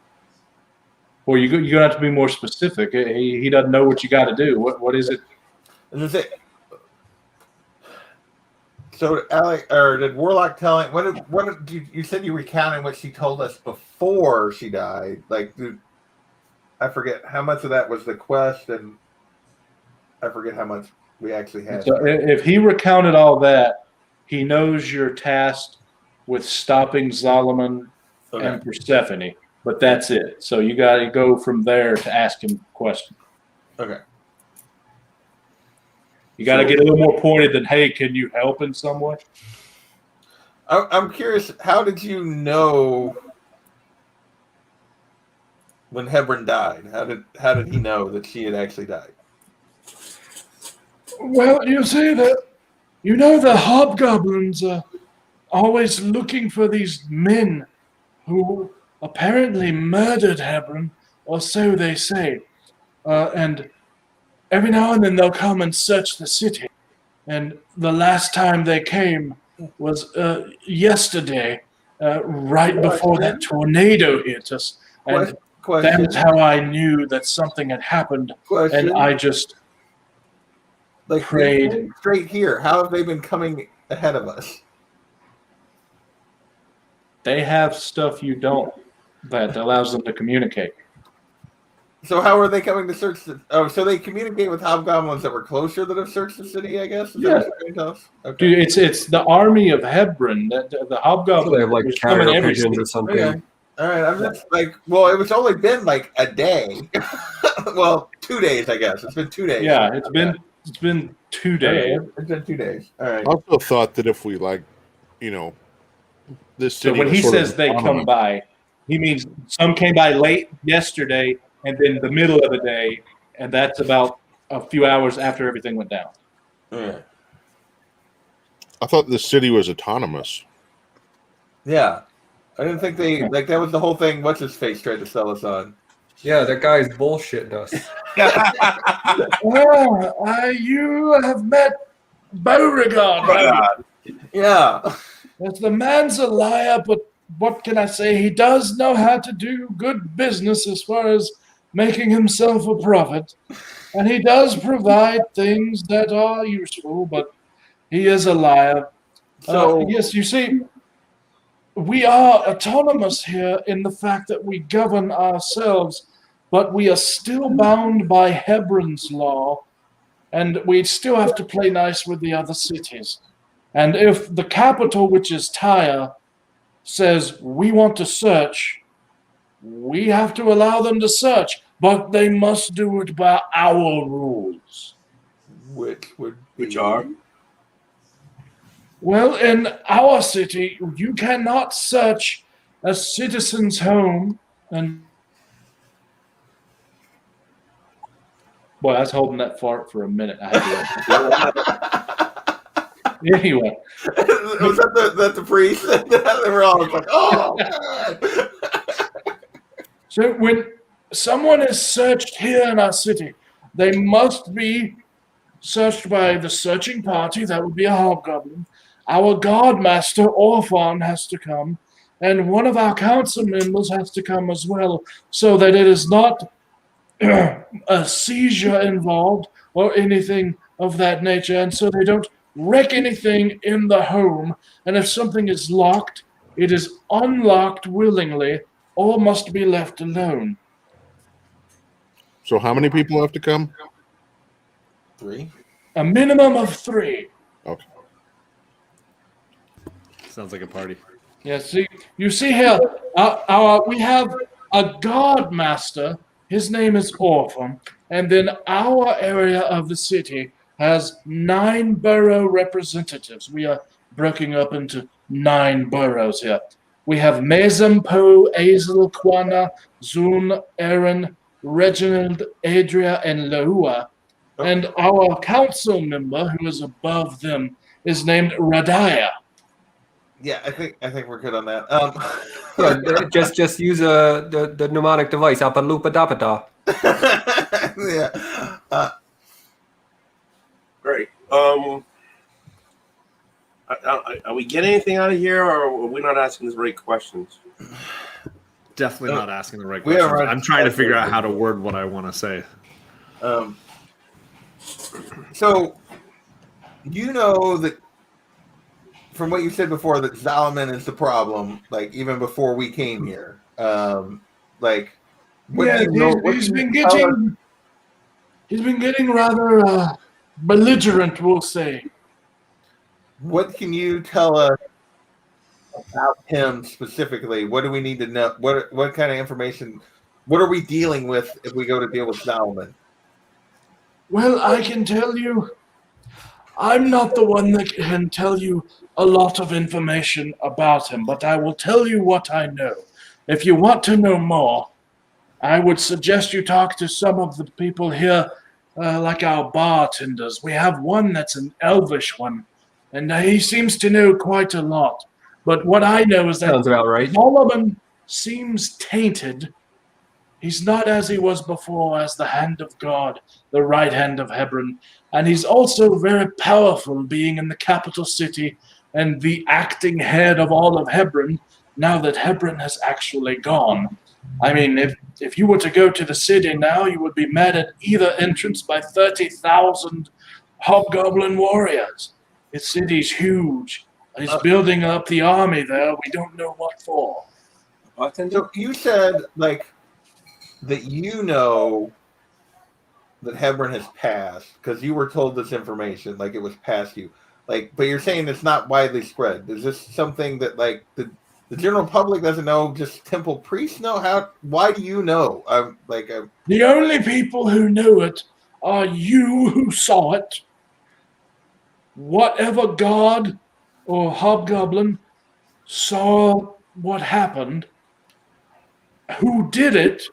Well, you're going to have to be more specific. He doesn't know what you got to do. What is it? So, Alec, or did Warlock tell him? What did you said you recounted what she told us before she died? I forget how much of that was the quest, and I forget how much we actually had. So if he recounted all that, he knows you're tasked with stopping Solomon and Persephone, but that's it. So you got to go from there to ask him questions. Okay. You got to get a little more pointed than, "Hey, can you help in some way?" I'm curious. How did you know when Hebron died? How did he know that she had actually died? Well, you see that, the hobgoblins are always looking for these men who apparently murdered Hebron, or so they say. And every now and then they'll come and search the city. And the last time they came was yesterday, right before that tornado hit us. And that's how I knew that something had happened. And I just prayed. Straight here. How have they been coming ahead of us? They have stuff you don't that allows them to communicate. So how are they coming to search so they communicate with hobgoblins that were closer that have searched the city, I guess? Yeah. Okay. Dude, it's the army of Hebron. The hobgoblins. They have like carrier pigeons or something. Okay. All right. I'm just well, it was only been a day. Well, 2 days, I guess. It's been 2 days. Yeah, it's been 2 days. It's been 2 days. All right. I also thought that if we this city. So when he says they come by, he means some came by late yesterday and then the middle of the day, and that's about a few hours after everything went down. Yeah. I thought the city was autonomous. Yeah. I didn't think they that was the whole thing. What's his face tried to sell us on? Yeah, that guy's bullshitting us. You have met Beauregard. Right? Yeah. Yes, the man's a liar, but what can I say? He does know how to do good business as far as making himself a profit. And he does provide things that are useful, but he is a liar. So, yes, you see, we are autonomous here in the fact that we govern ourselves, but we are still bound by Hebron's law, and we still have to play nice with the other cities. And if the capital, which is Tyre, says we want to search, we have to allow them to search, but they must do it by our rules. Which are? Well, in our city, you cannot search a citizen's home and... Boy, I was holding that fart for a minute. I had to... Anyway. Was that the priest? They were all like, oh, God. So when someone is searched here in our city, they must be searched by the searching party. That would be a hobgoblin. Our guard master, Orphan, has to come, and one of our council members has to come as well, so that it is not a seizure involved or anything of that nature, and so they don't wreck anything in the home. And if something is locked, it is unlocked willingly or must be left alone. So how many people have to come? 3. A minimum of 3. Okay. Sounds like a party. Yeah, see, you see here, we have a guard master. His name is Orphan. And then our area of the city has 9 borough representatives. We are broken up into 9 boroughs here. We have Mezem, Po, Azel, Kwana, Zun, Aaron, Reginald, Adria, and Lahua. And our council member, who is above them, is named Radiah. Yeah, I think we're good on that. Yeah, just use the mnemonic device. Apa-lupa-dapa-da. Yeah. Great. Are we getting anything out of here, or are we not asking the right questions? Definitely not asking the right We questions. are- I'm trying to figure out how to word what I want to say. So, you know that from what you said before that Zalman is the problem, like even before we came here. Like, what Yeah, do you know? What he's can been you tell us? getting rather belligerent, we'll say. What can you tell us about him specifically? What do we need to know? What kind of information? What are we dealing with if we go to deal with Zalman? Well, I can tell you, I'm not the one that can tell you a lot of information about him, but I will tell you what I know. If you want to know more, I would suggest you talk to some of the people here, like our bartenders. We have one that's an elvish one, and he seems to know quite a lot. But what I know is that Sounds about right. Solomon seems tainted. He's not as he was before, as the hand of God, the right hand of Hebron. And he's also very powerful, being in the capital city and the acting head of all of Hebron, now that Hebron has actually gone. I mean, if you were to go to the city now, you would be met at either entrance by 30,000 hobgoblin warriors. The city's huge. He's building up the army there. We don't know what for. So you said like that you know that Hebron has passed because you were told this information, like it was past you. Like, but you're saying it's not widely spread. Is this something that like the general public doesn't know? Just temple priests know? How? Why do you know? The only people who know it are you who saw it. Whatever god or hobgoblin saw what happened, who did it,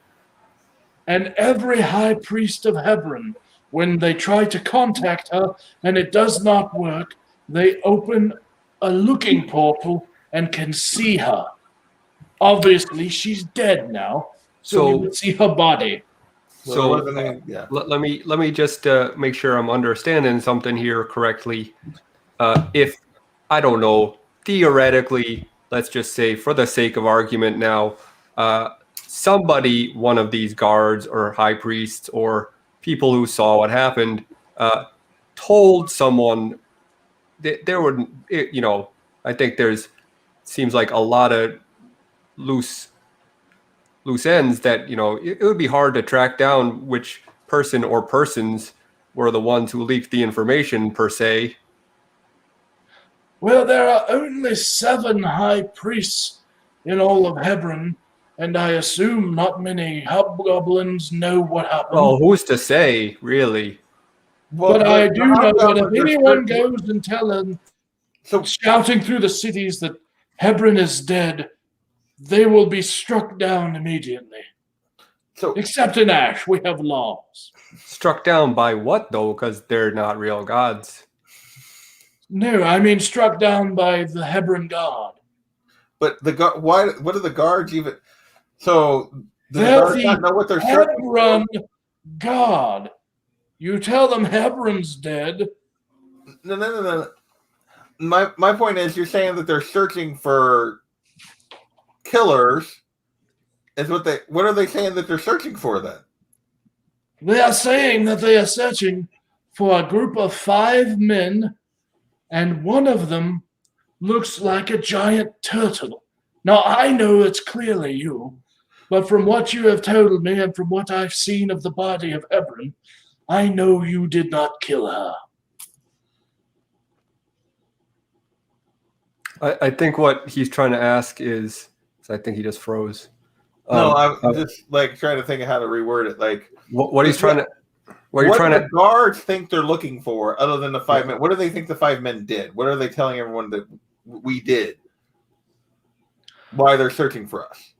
and every high priest of Hebron, when they try to contact her and it does not work, they open a looking portal and can see her. Obviously, she's dead now, so you would see her body. So yeah. let me just make sure I'm understanding something here correctly. If I don't know, theoretically, let's just say for the sake of argument now, somebody, one of these guards or high priests or people who saw what happened, told someone that there would, I think seems like a lot of loose ends that, it would be hard to track down which person or persons were the ones who leaked the information per se. Well, there are only 7 high priests in all of Hebron, and I assume not many hobgoblins know what happened. Well, who's to say, really? But I do know that if anyone goes and tells them, shouting through the cities that Hebron is dead, they will be struck down immediately. So, except in Ash, we have laws. Struck down by what, though? Because they're not real gods. No, I mean struck down by the Hebron god. But why? What are the guards even? So do the They're guards not know what they're searching for? Hebron god. You tell them Hebron's dead. No. My point is, you're saying that they're searching for killers. What are they saying that they're searching for then? They are saying that they are searching for a group of 5 men, and one of them looks like a giant turtle. Now, I know it's clearly you, but from what you have told me and from what I've seen of the body of Hebron, I know you did not kill her. I think what he's trying to ask is, I think he just froze. No, I'm just like trying to think of how to reword it. Like what he's trying to. What do you're trying the to. guards think they're looking for, other than the 5 men? What do they think the 5 men did? What are they telling everyone that we did? Why they're searching for us?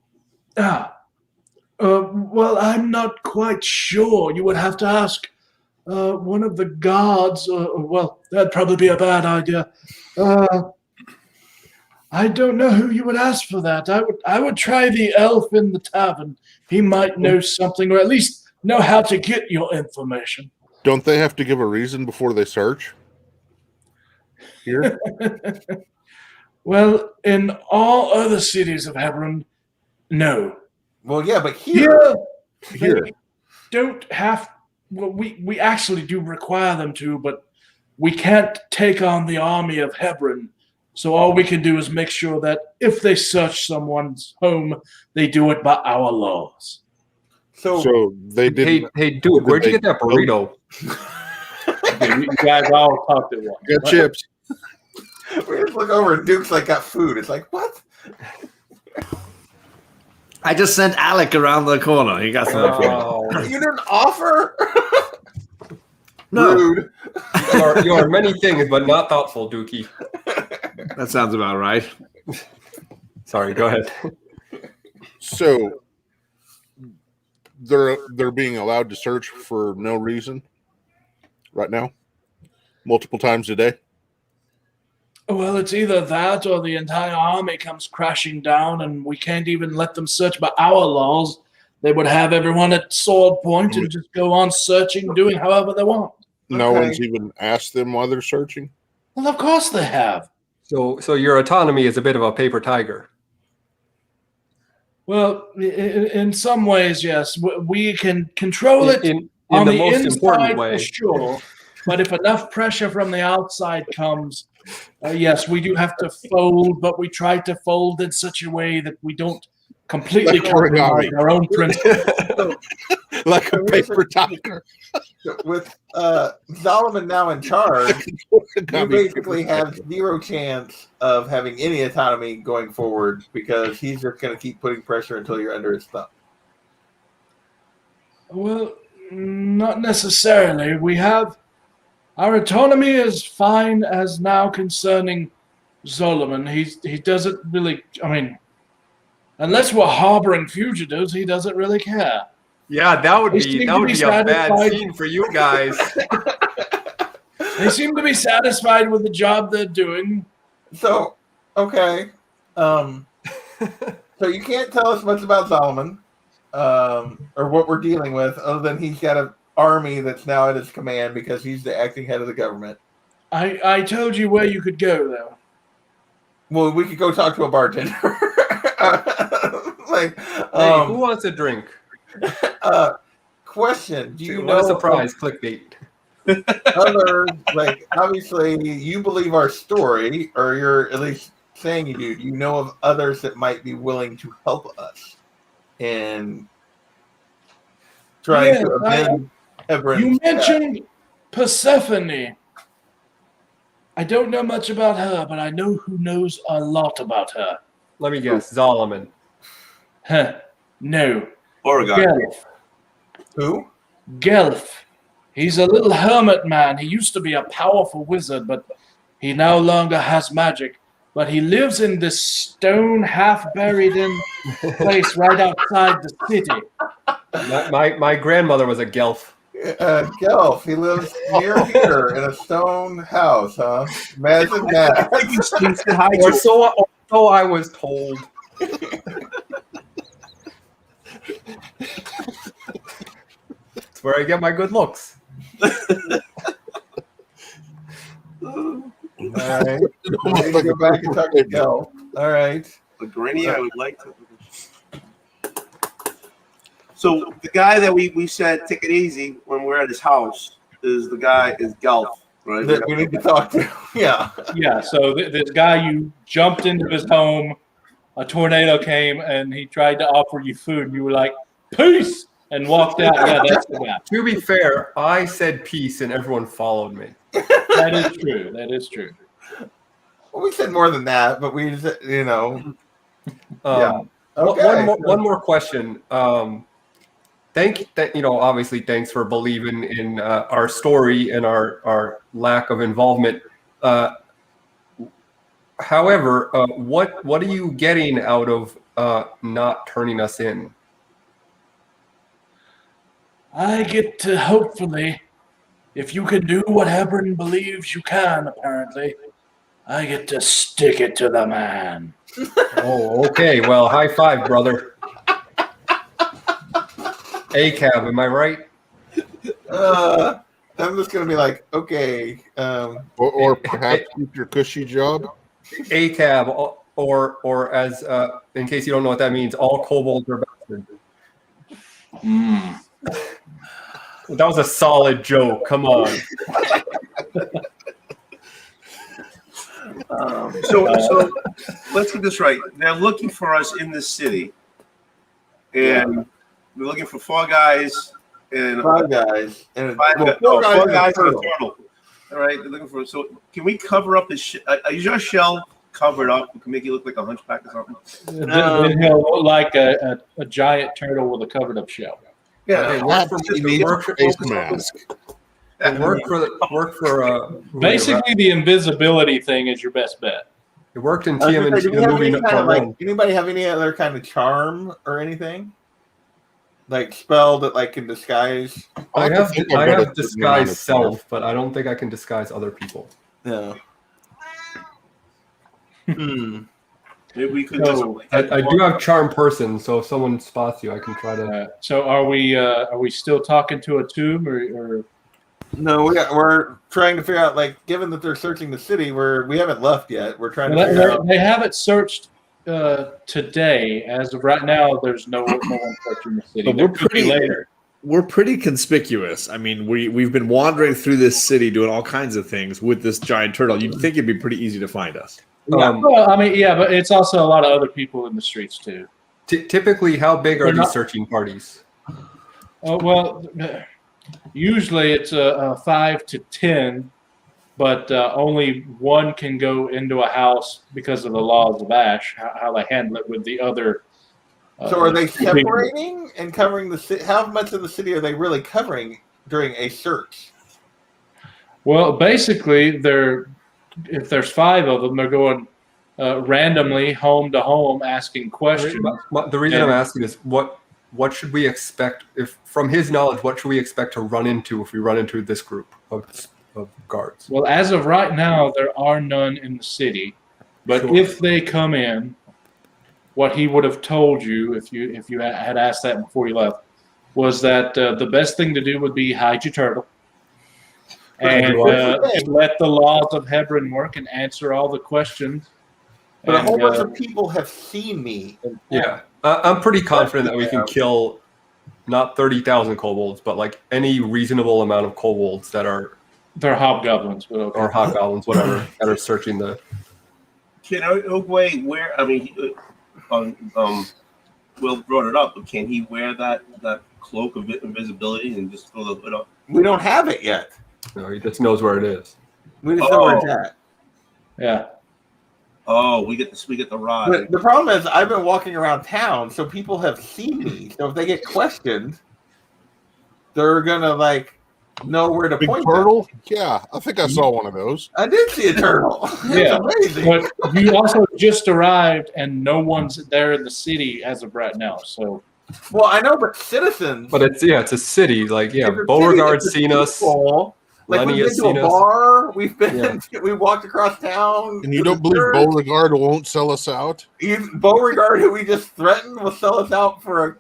Well, I'm not quite sure. You would have to ask one of the guards. Well, that'd probably be a bad idea. I don't know who you would ask for that. I would try the elf in the tavern. He might know something, or at least know how to get your information. Don't they have to give a reason before they search? Here? Well, in all other cities of Hebron, no. Well, yeah, but here. They don't have. Well, we actually do require them to, but we can't take on the army of Hebron. So all we can do is make sure that if they search someone's home, they do it by our laws. So they did. Hey, Duke, where'd you get that burrito? Okay, you guys all talked at once. Got chips. We just look over and Duke's like got food. It's like, what? I just sent Alec around the corner. He got some food. You didn't offer? No. Rude. You are many things, but not thoughtful, Dookie. That sounds about right. Sorry, go ahead. So they're being allowed to search for no reason right now, multiple times a day. Well, it's either that or the entire army comes crashing down, and we can't even let them search by our laws. They would have everyone at sword point and just go on searching, doing however they want. No one's even asked them why they're searching. Well, of course they have. So your autonomy is a bit of a paper tiger. Well, in some ways, yes. We can control it In on the the most important inside way. for sure. But if enough pressure from the outside comes, yes, we do have to fold, but we try to fold in such a way that we don't completely Like compromise origami. our own principles. Like a paper tiger. With Solomon now in charge, you basically have zero chance of having any autonomy going forward because he's just going to keep putting pressure until you're under his thumb. Well, not necessarily. We have our autonomy is fine as now concerning Solomon. He doesn't really. I mean, unless we're harboring fugitives, he doesn't really care. Yeah, that would They be seem a to be bad satisfied. scene for you guys. They seem to be satisfied with the job they're doing. So, okay. So you can't tell us much about Solomon or what we're dealing with other than he's got an army that's now at his command because he's the acting head of the government. I told you where you could go, though. Well, we could go talk to a bartender. Hey, who wants a drink? Question: do you What know a surprise clickbait? other, like, obviously you believe our story, or you're at least saying you do. Do you know of others that might be willing to help us in trying to amend Hebron? You mentioned Persephone. I don't know much about her, but I know who knows a lot about her. Let me guess, Solomon. Huh. No. Oregon. Gelf. Who? Gelf. He's a little hermit man. He used to be a powerful wizard, but he no longer has magic. But he lives in this stone, half-buried in place right outside the city. My grandmother was a gelf. Gelf. He lives near here in a stone house, huh? Imagine that. Or so I was told. That's where I get my good looks. All right. We can go back and talk to Gelf. All right. But Granny, I would like to. So the guy that we said take it easy when we're at his house is Gulf, right? That we need to talk to. Yeah. Yeah, so this guy, you jumped into his home, a tornado came, and he tried to offer you food. You were like, peace! and walked out. Yeah, that's the guy. To be fair, I said peace and everyone followed me. That is true. That is true. Well, we said more than that, but we just, yeah. Okay. One more question. Obviously, thanks for believing in our story and our lack of involvement. However, what are you getting out of not turning us in? I get to, hopefully, if you can do what Hebron believes you can, apparently, I get to stick it to the man. Oh, okay. Well, high five, brother. A-cab, am I right? I'm just gonna be like, okay. Or perhaps keep your cushy job. A-cab, or as in case you don't know what that means, all kobolds are bastards. That was a solid joke. Come on. So let's get this right. They're looking for us in this city, and we're looking for 4 guys and 5 guys and 5 guys. four 4 guys guys and a turtle. turtle. All right, they're looking for. So can we cover up his? Is your shell covered up? We can make you look like a hunchback or something. Then he'll look like a giant turtle with a covered up shell. Yeah, Work Face mask. for Basically, the invisibility thing is your best bet. it worked in I was gonna TMNT say, do we have movie any kind of, number 1. anybody have any other kind of charm or anything? Like spell that like can disguise? I have think I've got a certain amount disguise of self, but I don't think I can disguise other people. No. maybe we could. So, I do have charm person, so if someone spots you, I can try to. So are we still talking to a tomb or No, we're trying to figure out, like, given that they're searching the city, we haven't left yet. We're trying to figure out. They have it searched today. As of right now, there's no one searching the city. But There we're could be pretty later. We're pretty conspicuous. I mean, we've been wandering through this city doing all kinds of things with this giant turtle. You'd think it'd be pretty easy to find us. Well, I mean, yeah, but it's also a lot of other people in the streets too. Typically, how big are They're these not- searching parties? Well, usually it's a 5 to 10, but only one can go into a house because of the laws of Ash, how they handle it with the other. So are they separating and covering the city? How much of the city are they really covering during a search? Well, basically, if there's 5 of them, they're going randomly home to home asking questions. The reason I'm asking is what should we expect from his knowledge? What should we expect to run into if we run into this group of guards? Well, as of right now, there are none in the city, but Sure. if they come in, what he would have told you if you had asked that before you left was that the best thing to do would be hide your turtle and just let the laws of Hebron work and answer all the questions. But a And, whole bunch of people have seen me. Yeah, I'm pretty confident that we can kill not 30,000 kobolds, but like any reasonable amount of kobolds that are they're hobgoblins, but okay. or hobgoblins, whatever, that are searching the. Can Oogway wear? I mean, Will brought it up, but can he wear that cloak of invisibility and just fill it up? We don't have it yet. No, he just knows where it is. We just know where it's at. Yeah. Oh, we get the rod. But the problem is, I've been walking around town, so people have seen me. So if they get questioned, they're gonna like know where to Big point. turtle? Yeah, I think I saw one of those. I did see a turtle. Yeah, It's amazing. but you also just arrived, and no one's there in the city as of right now. So, Well, I know, but citizens. But it's a city. Like It's a city, Beauregard's it's a seen us. people. Like Lenny we've has been to seen a us. bar. We've been. We walked across town. And you to don't the believe church. Beauregard won't sell us out? Beauregard, who we just threatened, will sell us out for a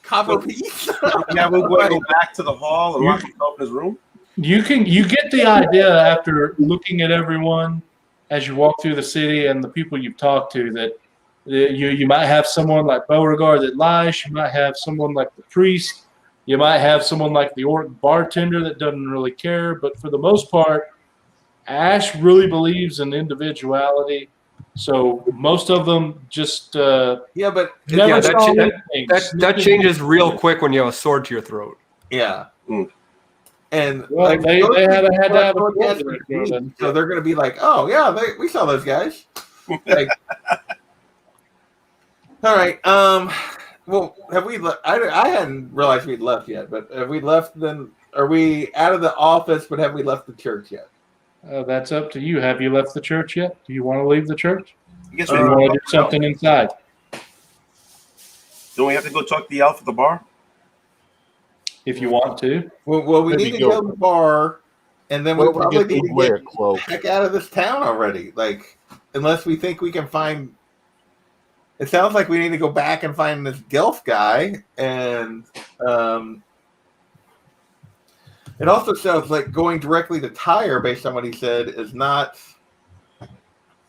copper piece. Yeah, we'll go back to the hall and lock himself in his room. you get the idea after looking at everyone as you walk through the city and the people you've talked to that you might have someone like Beauregard that lies. You might have someone like the priest. You might have someone like the orc bartender that doesn't really care. But for the most part, Ash really believes in individuality, So most of them just Yeah, but never Yeah, saw that, anything. that changes real quick when you have a sword to your throat. yeah. Mm. And Well, like, they those had people to have a are sword for to their throat. so they're going to be like, oh yeah, we saw those guys. Like, all right. Well, have we? I hadn't realized we'd left yet, but have we left? Then are we out of the office? But have we left the church yet? That's up to you. Have you left the church yet? Do you want to leave the church? I guess Or we do you have to want to go do something inside? Don't we have to go talk to the elf at the bar? If you want to. Well, we Maybe need to go. go to the bar, and then Why we don't we probably get need to Uguay a get cloak? the heck out of this town already. Like, unless we think we can find. It sounds like we need to go back and find this Gelf guy, and it also sounds like going directly to Tyre, based on what he said, is not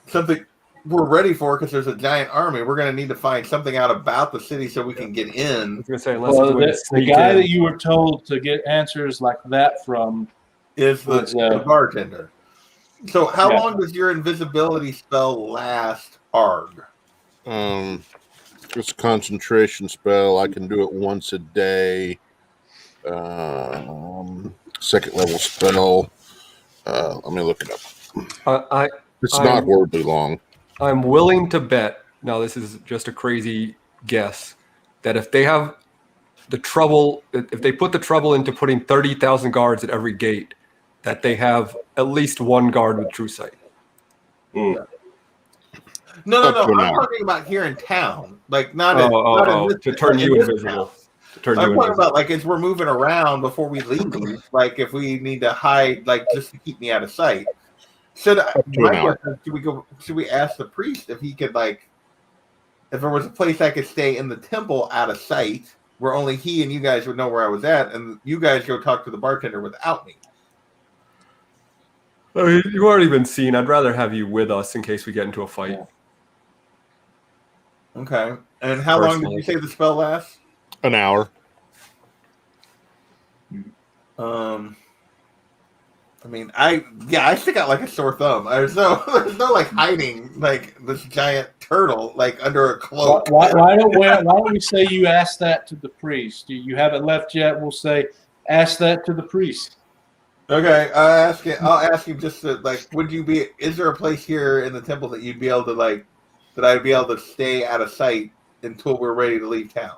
something we're ready for because there's a giant army. We're going to need to find something out about the city so we can get I in. was gonna say unless Well, it's going to the sneak guy in. that you were told to get answers like that from Is the bartender. So how Yeah. long does your invisibility spell last, Arg? It's a concentration spell. I can do it once a day. Second level spell. Let me look it up. It's not horribly long. I'm willing to bet. Now this is just a crazy guess that if they have the trouble, if they put the trouble into putting 30,000 guards at every gate, that they have at least one guard with true sight. Mm. No. Up to an I'm hour. talking about here in town, like not Oh, in this, to turn you in this invisible. town. To turn I'm you talking invisible. about like as we're moving around before we leave, like if we need to hide, like just to keep me out of sight. to an hour. Should we ask the priest if he could, like, if there was a place I could stay in the temple out of sight where only he and you guys would know where I was at, and you guys go talk to the bartender without me. I mean, you've already been seen. I'd rather have you with us in case we get into a fight. Okay. And how long did you say the spell lasts? An hour. I mean, I stick out like a sore thumb. There's no like hiding like this giant turtle like under a cloak. Why don't we say you ask that to the priest? You haven't left yet. We'll say ask that to the priest. Okay, I'll ask him just to, like, is there a place here in the temple that you'd be able to, like, that I'd be able to stay out of sight until we're ready to leave town?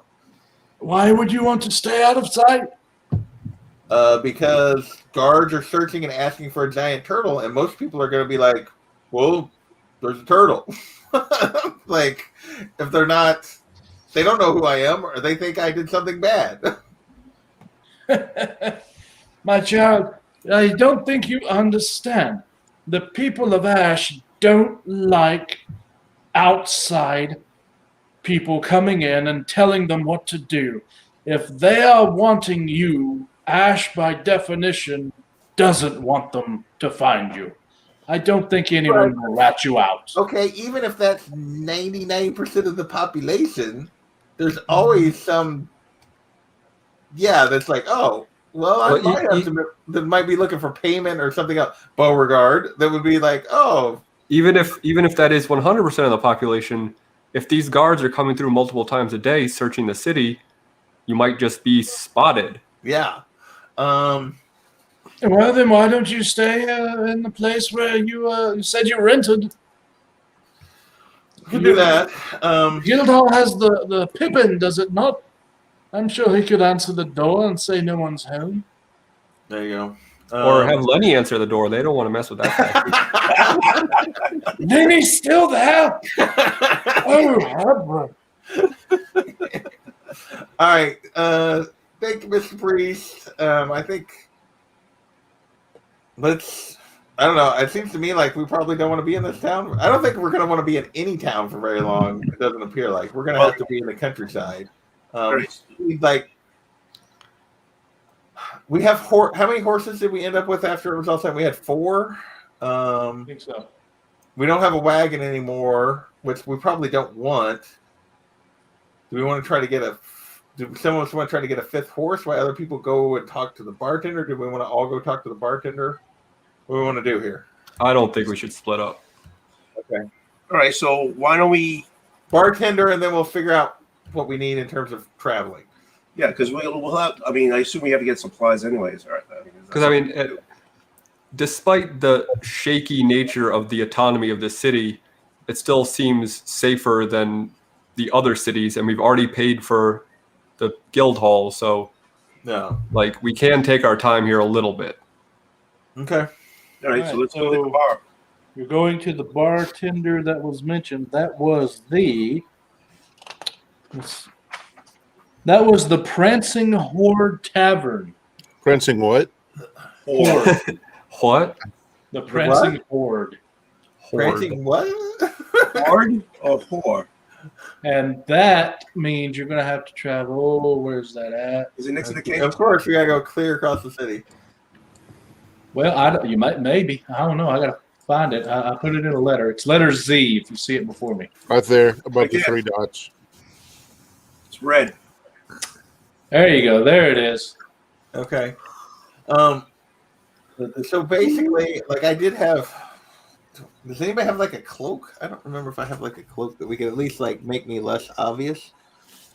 Why would you want to stay out of sight? Because guards are searching and asking for a giant turtle, and most people are going to be like, well, there's a turtle. Like, if they're not, they don't know who I am, or they think I did something bad. My child, I don't think you understand. The people of Ash don't like outside people coming in and telling them what to do. If they are wanting you, Ash, by definition, doesn't want them to find you. I don't think anyone will rat you out. Okay, even if that's 99% of the population, there's always some, that's like, oh, well, I might have some that might be looking for payment or something else. Beauregard, that would be like, oh. Even if that is 100% of the population, if these guards are coming through multiple times a day searching the city, you might just be spotted. Yeah. Well, then why don't you stay in the place where you said you rented? Could do that. Guildhall has the Pippin, does it not? I'm sure he could answer the door and say no one's home. There you go. Or have Lenny answer the door. They don't want to mess with that. Lenny's still there? Oh, all right. Thank you, Mr. Priest. I think I don't know. It seems to me like we probably don't want to be in this town. I don't think we're going to want to be in any town for very long. It doesn't appear like we're going to have to be in the countryside. We have how many horses did we end up with after it was all said? We had 4. I think so. We don't have a wagon anymore, which we probably don't want. Do we want to try to get do some of us want to try to get a 5th horse while other people go and talk to the bartender? Do we want to all go talk to the bartender? What do we want to do here? I don't think we should split up. Okay. All right, so why don't we bartender, and then we'll figure out what we need in terms of traveling. Yeah, because we'll have. I mean, I assume we have to get supplies anyways, right? Because despite the shaky nature of the autonomy of the city, it still seems safer than the other cities, and we've already paid for the guild hall, so like we can take our time here a little bit. Okay. All right, so let's go to the bar. You're going to the bartender that was mentioned. That was the Prancing Horde Tavern. Prancing what? Horde. What? The Prancing Horde. Prancing what? Horde or whore? And that means you're going to have to travel. Where's that at? Is it next to the cave? Of course, we gotta go clear across the city. Well, you might, maybe. I don't know. I got to find it. I put it in a letter. It's letter Z if you see it before me. Right there, above the 3 dots. It's red. There you go. There it is. Okay. So basically, like I did have. Does anybody have like a cloak? I don't remember if I have like a cloak that we could at least like make me less obvious.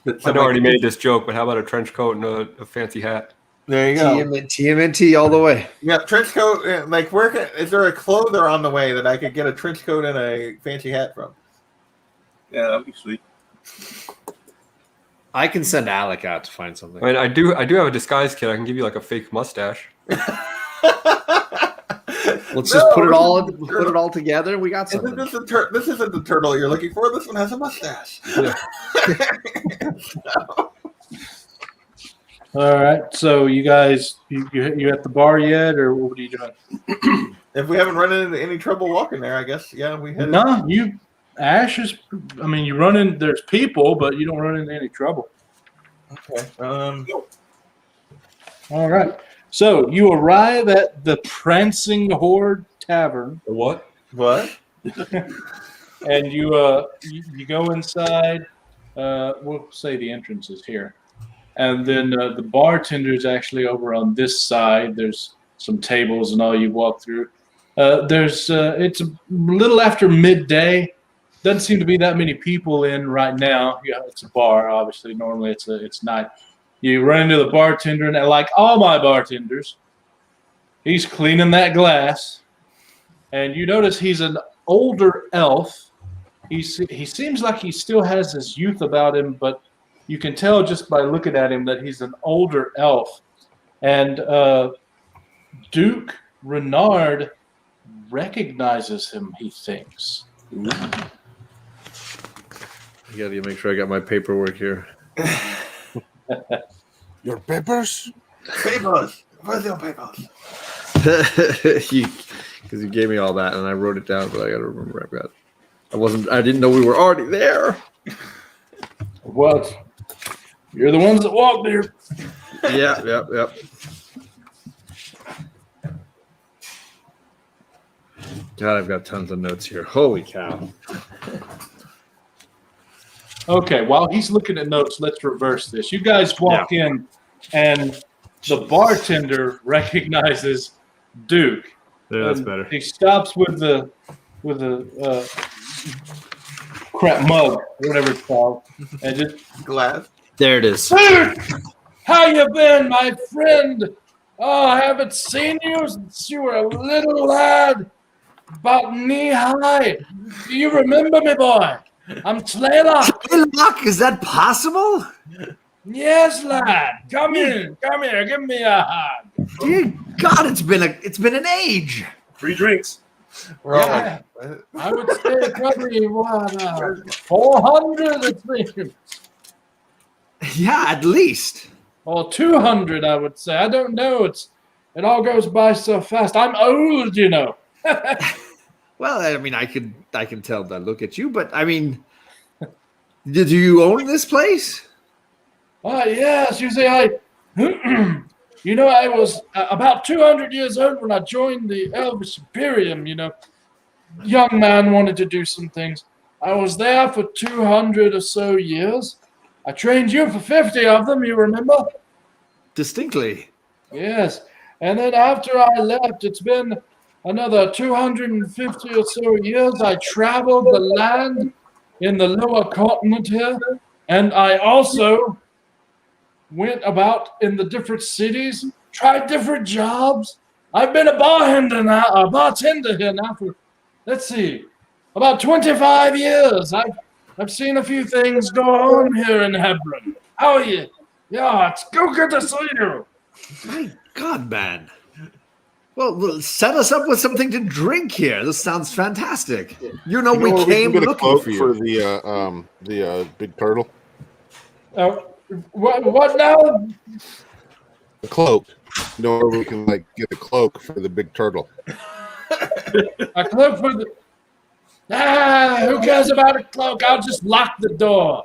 I already made this joke, but how about a trench coat and a fancy hat? There you go. TMNT all the way. Yeah, trench coat. Like, is there a clother on the way that I could get a trench coat and a fancy hat from? Yeah, that'd be sweet. I can send Alec out to find something. I mean, I do have a disguise kit. I can give you like a fake mustache. Let's just put it all together. We got something. This isn't the turtle you're looking for. This one has a mustache. Yeah. All right. So you guys, you at the bar yet, or what are you doing? If we haven't run into any trouble walking there, I guess we had. No, Ash is. I mean, you run in. There's people, but you don't run into any trouble. Okay. All right. So you arrive at the Prancing Horde Tavern. The what? What? And you go inside. We'll say the entrance is here, and then the bartender is actually over on this side. There's some tables and all. You walk through. It's a little after midday. Doesn't seem to be that many people in right now. Yeah, it's a bar. Obviously, normally it's night. You run into the bartender, and like all my bartenders, he's cleaning that glass, and you notice he's an older elf. He seems like he still has his youth about him, but you can tell just by looking at him that he's an older elf. And Duke Renard recognizes him, he thinks. I gotta make sure I got my paperwork here. Your papers? Papers. Where's your papers? Because you gave me all that, and I wrote it down, but I gotta remember. I didn't know we were already there. What? You're the ones that walked there. Yep. God, I've got tons of notes here. Holy cow. Okay, while he's looking at notes, let's reverse this. You guys walk in, and the bartender recognizes Duke. Yeah, that's better. He stops with the crap mug, whatever it's called, and just Glass. There it is. Duke, how you been, my friend? Oh, I haven't seen you since you were a little lad, about knee high. Do you remember me, boy? I'm Slaylock. Slaylock, is that possible? Yes, lad. Come here, give me a hug. Dear God, it's been an age. Free drinks. Yeah, I would say probably 400 it seems. Yeah, at least. Or 200, I would say. I don't know. It all goes by so fast. I'm old, you know. Well, I mean, I can tell by look at you, but I mean, did you own this place? Yes. You see, I was about 200 years old when I joined the Elvish Imperium, you know. Young man wanted to do some things. I was there for 200 or so years. I trained you for 50 of them, you remember? Distinctly. Yes. And then after I left, it's been another 250 or so years, I traveled the land in the lower continent here, and I also went about in the different cities, tried different jobs. I've been a bartender here now for, let's see, about 25 years. I've seen a few things go on here in Hebron. How are you? Yeah, it's good to see you. My God, man. Well, set us up with something to drink here. This sounds fantastic. We where came can get a looking cloak for you. for the big turtle. What now? The cloak. You know where we can get a cloak for the big turtle. A cloak for the... who cares about a cloak? I'll just lock the door.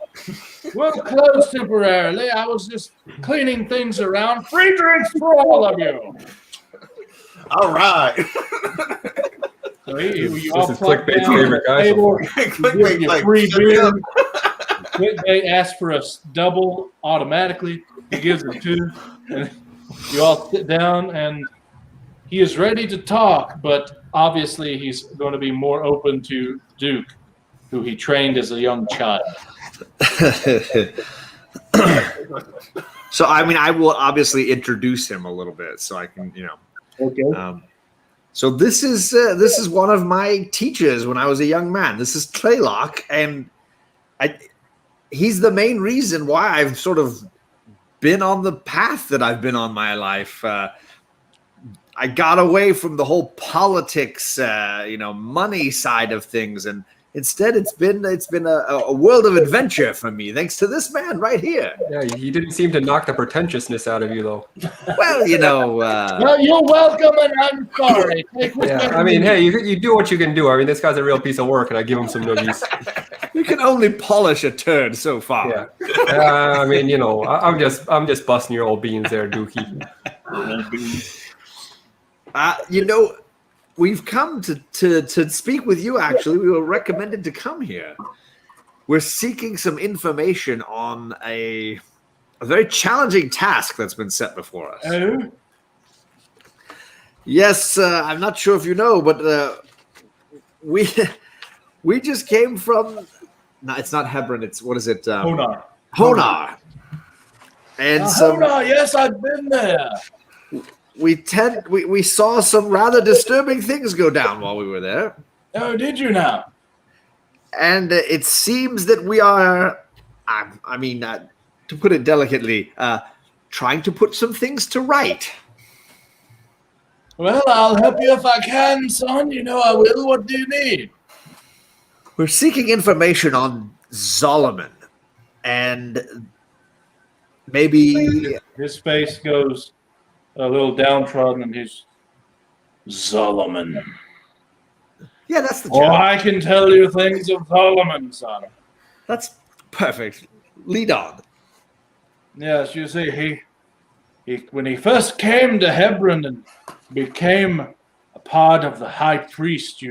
We'll close temporarily. I was just cleaning things around. Free drinks for all of you. All right. So you This all is plug Clickbait's down favorite guy so table, far. give you free beer. They ask for a double automatically. He gives them two. And you all sit down, and he is ready to talk, but obviously he's going to be more open to Duke, who he trained as a young child. So, I will obviously introduce him a little bit so I can, Okay. So this is one of my teachers when I was a young man. This is Claylock, and he's the main reason why I've sort of been on the path that I've been on my life. I got away from the whole politics, money side of things, and instead it's been a world of adventure for me, thanks to this man right here. Yeah, he didn't seem to knock the pretentiousness out of you, though. Well, Well, you're welcome, and I'm sorry. Yeah, hey, you do what you can do. This guy's a real piece of work, and I give him some noogies. you can only polish a turd so far. Yeah, I'm just busting your old beans there, Dookie. We've come to speak with you, actually. We were recommended to come here. We're seeking some information on a very challenging task that's been set before us. Oh? Yes, I'm not sure if you know, but we just came from... No, it's not Hebron. It's, what is it? Honar. Honar. And Honar, yes, I've been there. We saw some rather disturbing things go down while we were there. Oh, did you now? And it seems that we are, to put it delicately, trying to put some things to right. Well, I'll help you if I can, son. You know I will. What do you need? We're seeking information on Solomon. And maybe... His face goes a little downtrodden, and he's Solomon. Yeah, that's the Oh, job. I can tell you things of Solomon, son. That's perfect. Lead on. Yes, you see, he when he first came to Hebron and became a part of the high priest,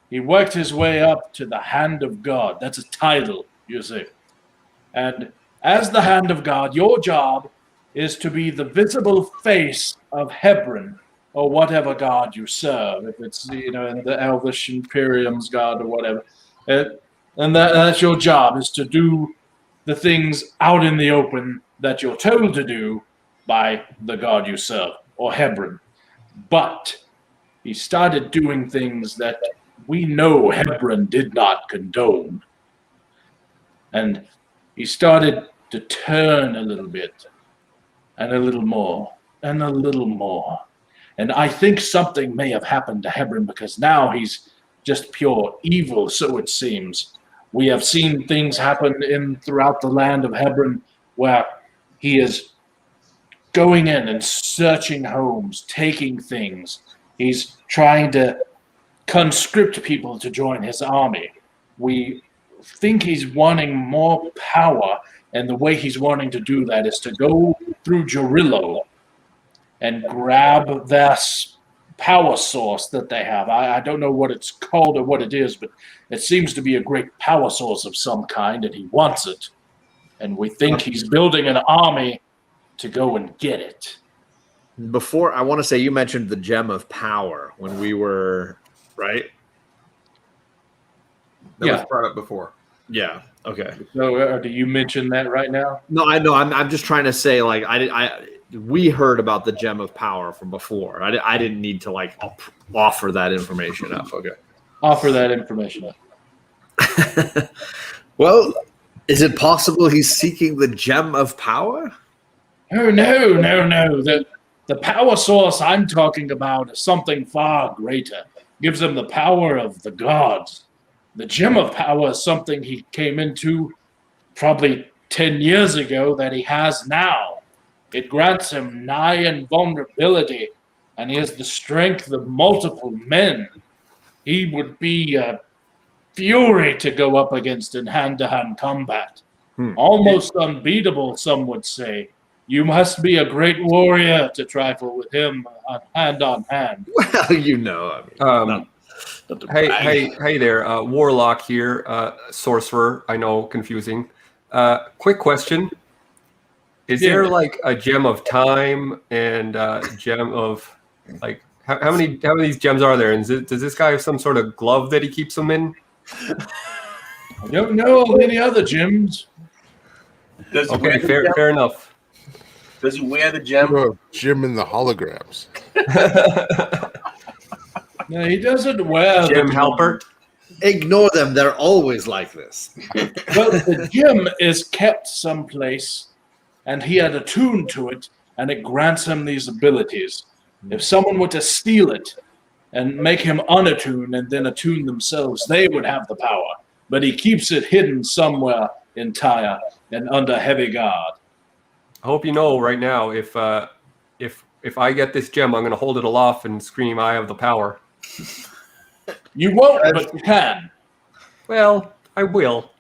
he worked his way up to the hand of God. That's a title, you see. And as the hand of God, your job is to be the visible face of Hebron, or whatever god you serve, if it's, in the Elvish Imperium's god or whatever. And that's your job, is to do the things out in the open that you're told to do by the god you serve, or Hebron. But he started doing things that we know Hebron did not condone. And he started to turn a little bit, and a little more, and a little more. And I think something may have happened to Hebron, because now he's just pure evil, so it seems. We have seen things happen throughout the land of Hebron where he is going in and searching homes, taking things. He's trying to conscript people to join his army. We think he's wanting more power, and the way he's wanting to do that is to go through Jerillo and grab their power source that they have. I don't know what it's called or what it is, but it seems to be a great power source of some kind, and he wants it. And we think he's building an army to go and get it. before, I want to say you mentioned the gem of power when we were right. That was brought up before. Yeah. Okay. So, do you mention that right now? No, I know. I'm just trying to say, like, we heard about the gem of power from before. I didn't need to like offer that information up. Okay. Offer that information up. Well, is it possible he's seeking the gem of power? Oh no. The power source I'm talking about is something far greater. Gives him the power of the gods. The gem of power is something he came into probably 10 years ago that he has now. It grants him nigh invulnerability, and he has the strength of multiple men. He would be a fury to go up against in hand-to-hand combat. Almost unbeatable, some would say. You must be a great warrior to trifle with him hand on hand. Well, you know, I mean, not to brag. Hey there, Warlock here, Sorcerer. I know, confusing. Quick question: is there like a gem of time and a gem of like how many of these gems are there? And does this guy have some sort of glove that he keeps them in? I don't know of any other gems. Okay, fair enough. Does he wear the gem? Jim in the holograms. No, he doesn't wear Jim the Halpert. Ignore them. They're always like this. Well, the gem is kept someplace, and he had attuned to it, and it grants him these abilities. If someone were to steal it and make him unattuned and then attune themselves, they would have the power. But he keeps it hidden somewhere in Tyre and under heavy guard. I hope you know right now, if I get this gem, I'm going to hold it aloft and scream, "I have the power." You won't, but you can. Well, I will.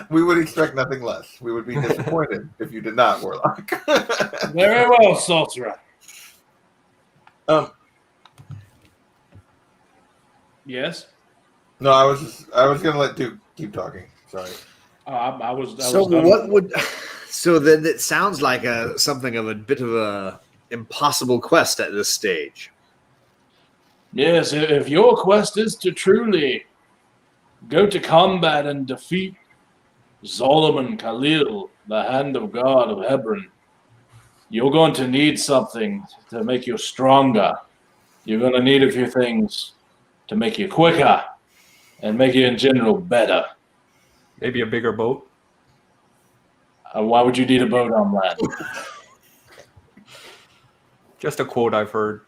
We would expect nothing less. We would be disappointed if you did not, Warlock. Very well, Sorcerer. Yes? No, I was going to let Duke keep talking. Sorry. I was So done. what would? So then it sounds like something of a bit of a impossible quest at this stage. Yes, if your quest is to truly go to combat and defeat Solomon Khalil, the hand of God of Hebron, you're going to need something to make you stronger. You're going to need a few things to make you quicker and make you in general better. Maybe a bigger boat. Why would you need a boat on land? Just a quote I've heard.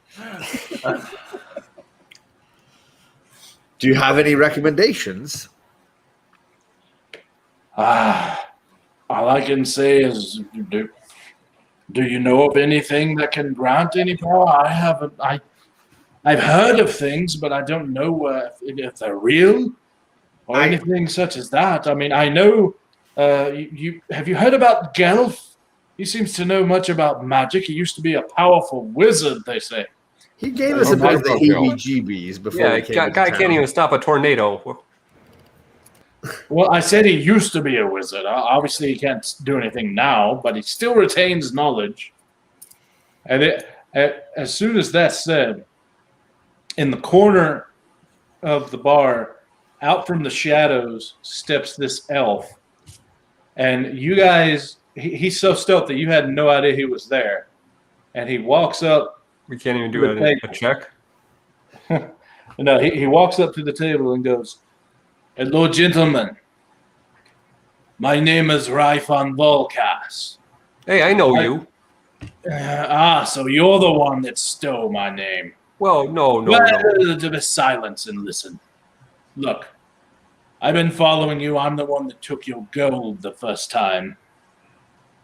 Do you have any recommendations? All I can say is, do you know of anything that can grant any power? I haven't. I've heard of things, but I don't know if they're real or anything such as that. I mean, I know. Have you heard about Gelf? He seems to know much about magic. He used to be a powerful wizard, they say. He gave us a bit of the heebie-jeebies before. Yeah, we came guy can't even stop a tornado. Well, I said he used to be a wizard. Obviously, he can't do anything now, but he still retains knowledge. And as soon as that's said, in the corner of the bar, out from the shadows, steps this elf. And you guys, he's so stealthy, you had no idea he was there. And he walks up. We can't even do a check. No, he walks up to the table and goes, "Hello, gentlemen. My name is Raifan Volkas." Hey, I know you. So you're the one that stole my name. Well, no. Be silence and listen. Look, I've been following you. I'm the one that took your gold the first time.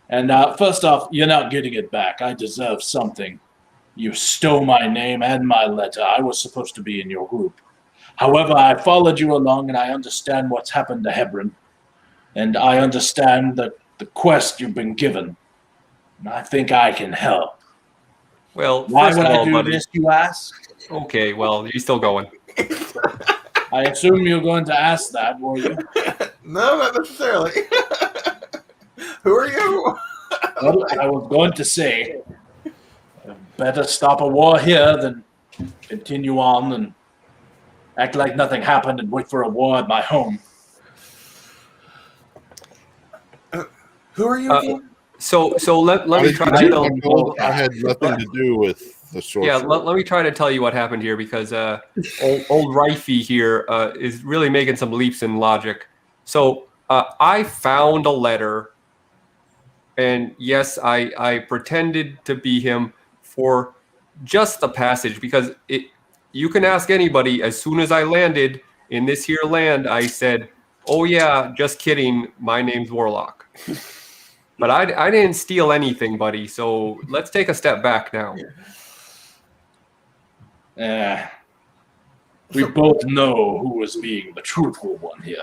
And first off, you're not getting it back. I deserve something. You stole my name and my letter. I was supposed to be in your group. However, I followed you along, and I understand what's happened to Hebron. And I understand the quest you've been given. And I think I can help. Well, Why first would of all, I do buddy. this, you ask? Okay, well, you're still going. I assume you're going to ask that, were you? No, not necessarily. Who are you? Well, I was going to say, better stop a war here than continue on and act like nothing happened and wait for a war at my home. Who are you again? So let me try to tell you. I had nothing to do with the sorcerer. Yeah, let me try to tell you what happened here because old Rifey here is really making some leaps in logic. So I found a letter, and yes, I pretended to be him for just the passage because you can ask anybody. As soon as I landed in this here land, I said, "Oh yeah, just kidding. My name's Warlock." But I didn't steal anything, buddy. So let's take a step back now. We both know who was being the truthful one here.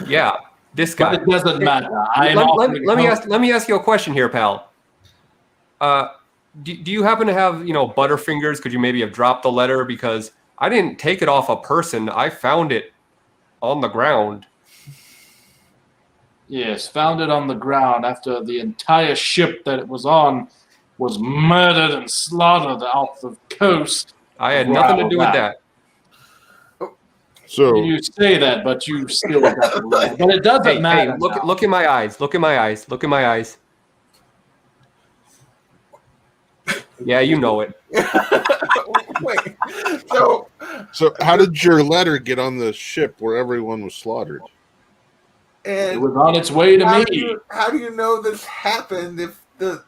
Yeah, this guy. But it doesn't matter. Let me ask you a question here, pal. Do you happen to have Butterfingers? Could you maybe have dropped the letter because I didn't take it off a person. I found it on the ground. Yes, found it on the ground after the entire ship that it was on was murdered and slaughtered off the coast. I had nothing to do with that. So you say that, but you still got the letter. But it doesn't matter. Hey, look in my eyes. Look in my eyes. Look in my eyes. Yeah, you know it. Wait. So how did your letter get on the ship where everyone was slaughtered? It was on its way to me. How do you know this happened if the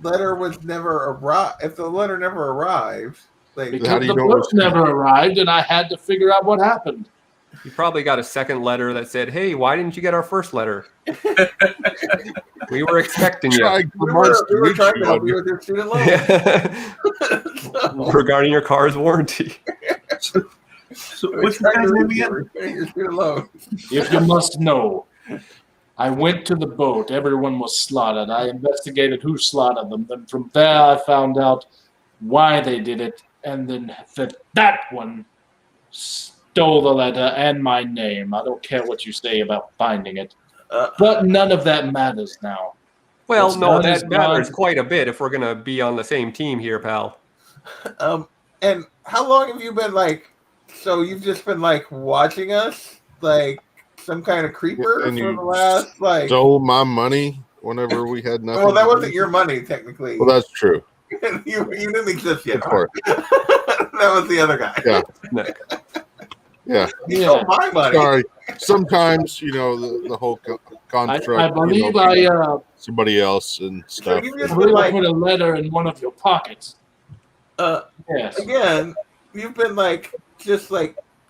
letter was never arrived? If the letter never arrived, because the book never arrived, and I had to figure out what happened. You probably got a second letter that said, "Hey, why didn't you get our first letter? We were expecting you." We were trying to help you with your student loan. Regarding your car's warranty. So what's the guy's name again? Your student loan. If you must know, I went to the boat. Everyone was slaughtered. I investigated who slaughtered them. Then from there, I found out why they did it. And then that one stole the letter and my name. I don't care what you say about finding it. But none of that matters now. Well, no, that matters quite a bit if we're going to be on the same team here, pal. And how long have you been so you've just been watching us some kind of creeper and for the last stole my money whenever we had nothing. Well, that wasn't your money technically. Well, that's true. you didn't exist yet. That was the other guy. Yeah. He stole my money. Sorry. Sometimes the whole construct. I believe somebody else and stuff. So I believe I put a letter in one of your pockets. Yes. Again, you've been just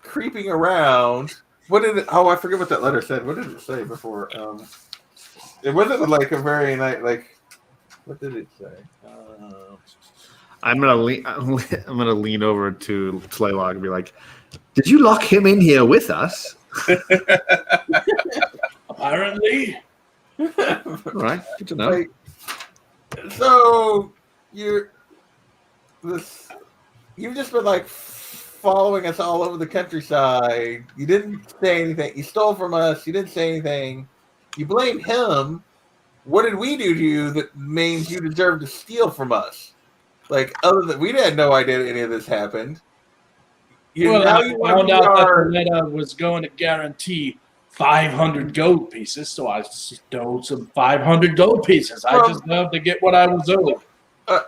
creeping around. What did it? Oh, I forget what that letter said. What did it say before? It wasn't a very nice What did it say? I'm gonna lean over to Slaylock and be like, "Did you lock him in here with us?" Apparently. All right, good to know. So you've just been following us all over the countryside. You didn't say anything. You stole from us. You didn't say anything. You blame him. What did we do to you that means you deserve to steal from us? Other than we had no idea any of this happened. I found out that the letter was going to guarantee 500 gold pieces, so I stole some 500 gold pieces. I just love to get what I was owed.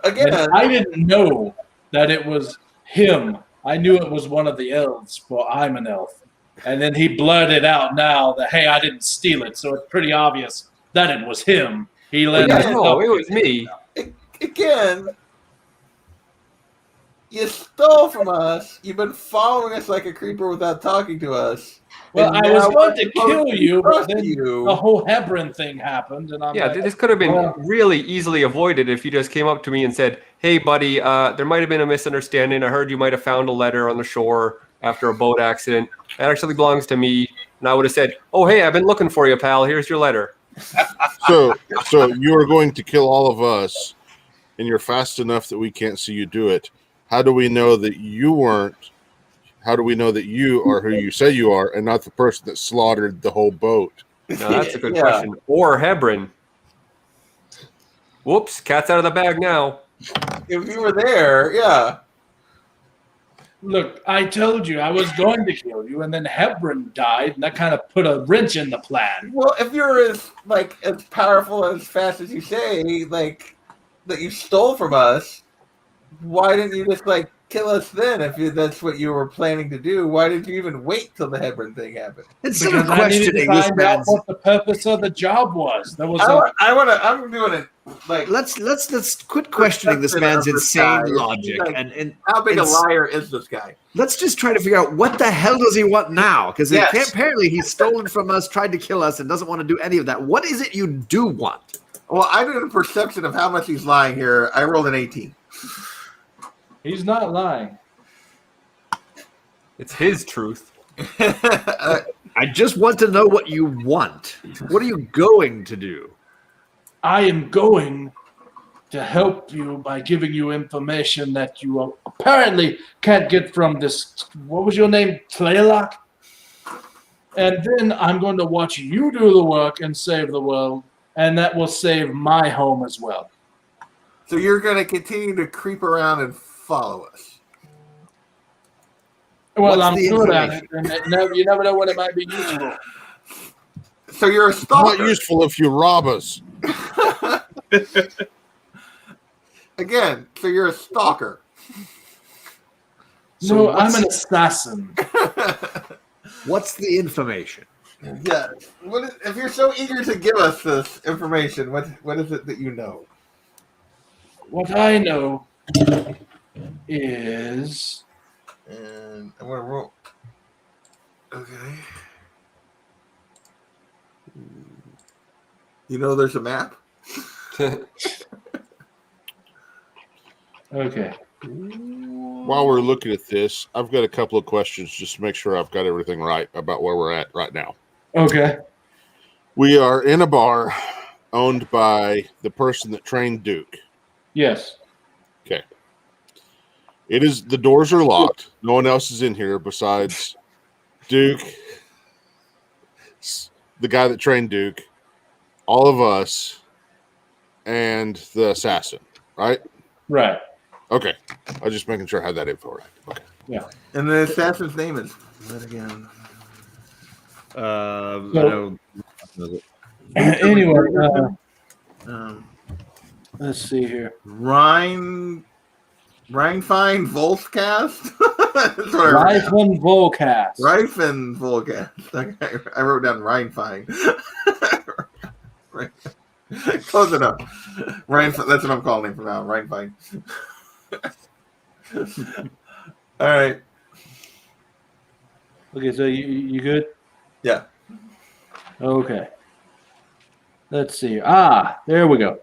Again, I didn't know that it was him. I knew it was one of the elves, for I'm an elf. And then he blurted out now that, hey, I didn't steal it, so it's pretty obvious that it was him. He let us know. No, it was me. Again, you stole from us. You've been following us like a creeper without talking to us. Well, I was going to kill you, but then the whole Hebron thing happened, and this could have been really easily avoided if you just came up to me and said, "Hey, buddy, there might have been a misunderstanding. I heard you might have found a letter on the shore after a boat accident. That actually belongs to me." And I would have said, "Oh, hey, I've been looking for you, pal. Here's your letter." So you are going to kill all of us, and you're fast enough that we can't see you do it. How do we know that you weren't? How do we know that you are who you say you are and not the person that slaughtered the whole boat? No, that's a good question. Or Hebron. Whoops, cat's out of the bag now. If you were there, yeah. Look, I told you I was going to kill you, and then Hebron died, and that kind of put a wrench in the plan. Well, if you're as powerful as fast as you say, like that you stole from us, why didn't you just kill us then? That's what you were planning to do, why did you even wait till the Hebron thing happened? Instead of Because I needed to questioning this find out man's, what the purpose of the job was. There was I'm doing it let's quit questioning this man's insane logic and how big a liar is this guy? let's just try to figure out what the hell does he want now? Because apparently he's stolen from us, tried to kill us, and doesn't want to do any of that. What is it you do want? Well, I did a perception of how much he's lying here. I rolled an 18. He's not lying. It's his truth. I just want to know what you want. What are you going to do? I am going to help you by giving you information that you apparently can't get from this. What was your name? Tlaylock? And then I'm going to watch you do the work and save the world, and that will save my home as well. So you're going to continue to creep around and follow us? Well, What's I'm the good at it, and you never know when it might be useful. So you're a stalker. Not useful if you rob us. Again, so you're a stalker. So No, what's- I'm an assassin. What's the information? Yeah. If you're so eager to give us this information, what is it that you know? What I know is And I'm gonna roll. Okay. You know, there's a map. okay. While we're looking at this, I've got a couple of questions just to make sure I've got everything right about where we're at right now. Okay. We are in a bar owned by the person that trained Duke. Yes. Okay. The doors are locked. No one else is in here besides Duke, the guy that trained Duke, all of us, and the assassin, right? Right. Okay. I was just making sure I had that info right. Okay. Yeah. And the assassin's name is what again? Anyway, Um, let's see here. Rhinefine Volcast? Rifle Volcast. Rhinefine Volcast. Okay, I wrote down Rhinefine. Close enough. Rhinefine, that's what I'm calling him from now. Rhinefine. All right. Okay, so you good? Yeah. Okay. Let's see. There we go.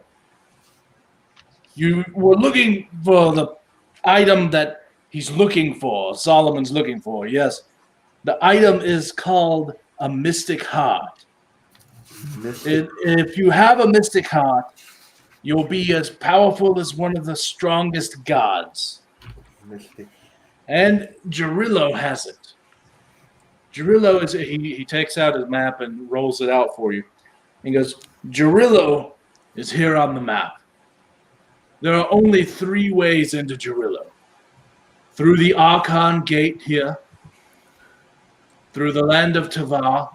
You were looking for the item that he's looking for, Solomon's looking for, yes. The item is called a mystic heart. If you have a mystic heart, you'll be as powerful as one of the strongest gods. Mystic. And Gerillo has it. Gerillo he takes out his map and rolls it out for you. He goes, Gerillo is here on the map. There are only 3 ways into Gerillo. Through the Archon Gate here, through the land of Tavar,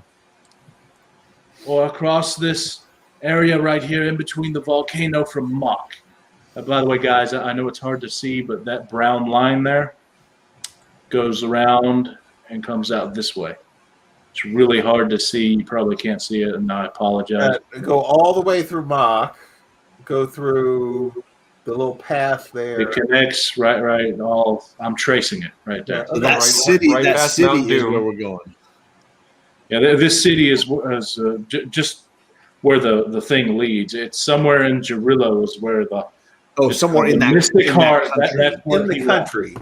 or across this area right here in between the volcano from Mach. By the way, guys, I know it's hard to see, but that brown line there goes around and comes out this way. It's really hard to see. You probably can't see it, and I apologize. Go all the way through Mach. Go through the little path there. It connects right. I'm tracing it right there. So that city is where we're going. Yeah, this city is just where the thing leads. It's somewhere in Gerillo is where somewhere in that mystic heart. That's in the country.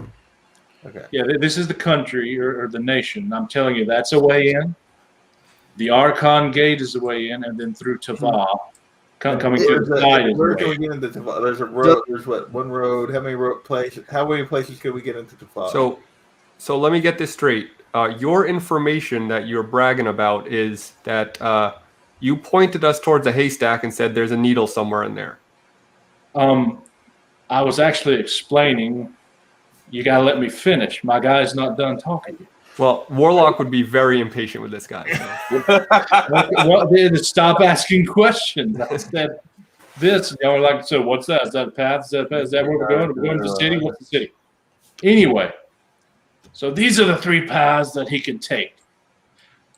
Okay. Yeah, this is the country or the nation. I'm telling you, that's a way in. The Archon Gate is the way in, and then through Tavar, coming to the side is the Where way can we in. get into Tavar? There's a road. There's one road. How many places? How many places can we get into Tavar? So let me get this straight. Your information that you're bragging about is that you pointed us towards a haystack and said there's a needle somewhere in there. I was actually explaining. You gotta let me finish. My guy's not done talking. Well, Warlock would be very impatient with this guy. So. Well, then stop asking questions. I said this. Y'all were like, so what's that? Is that a path? Is that where we're going? Are we going to the city? What's the city? Anyway, so these are the 3 paths that he can take.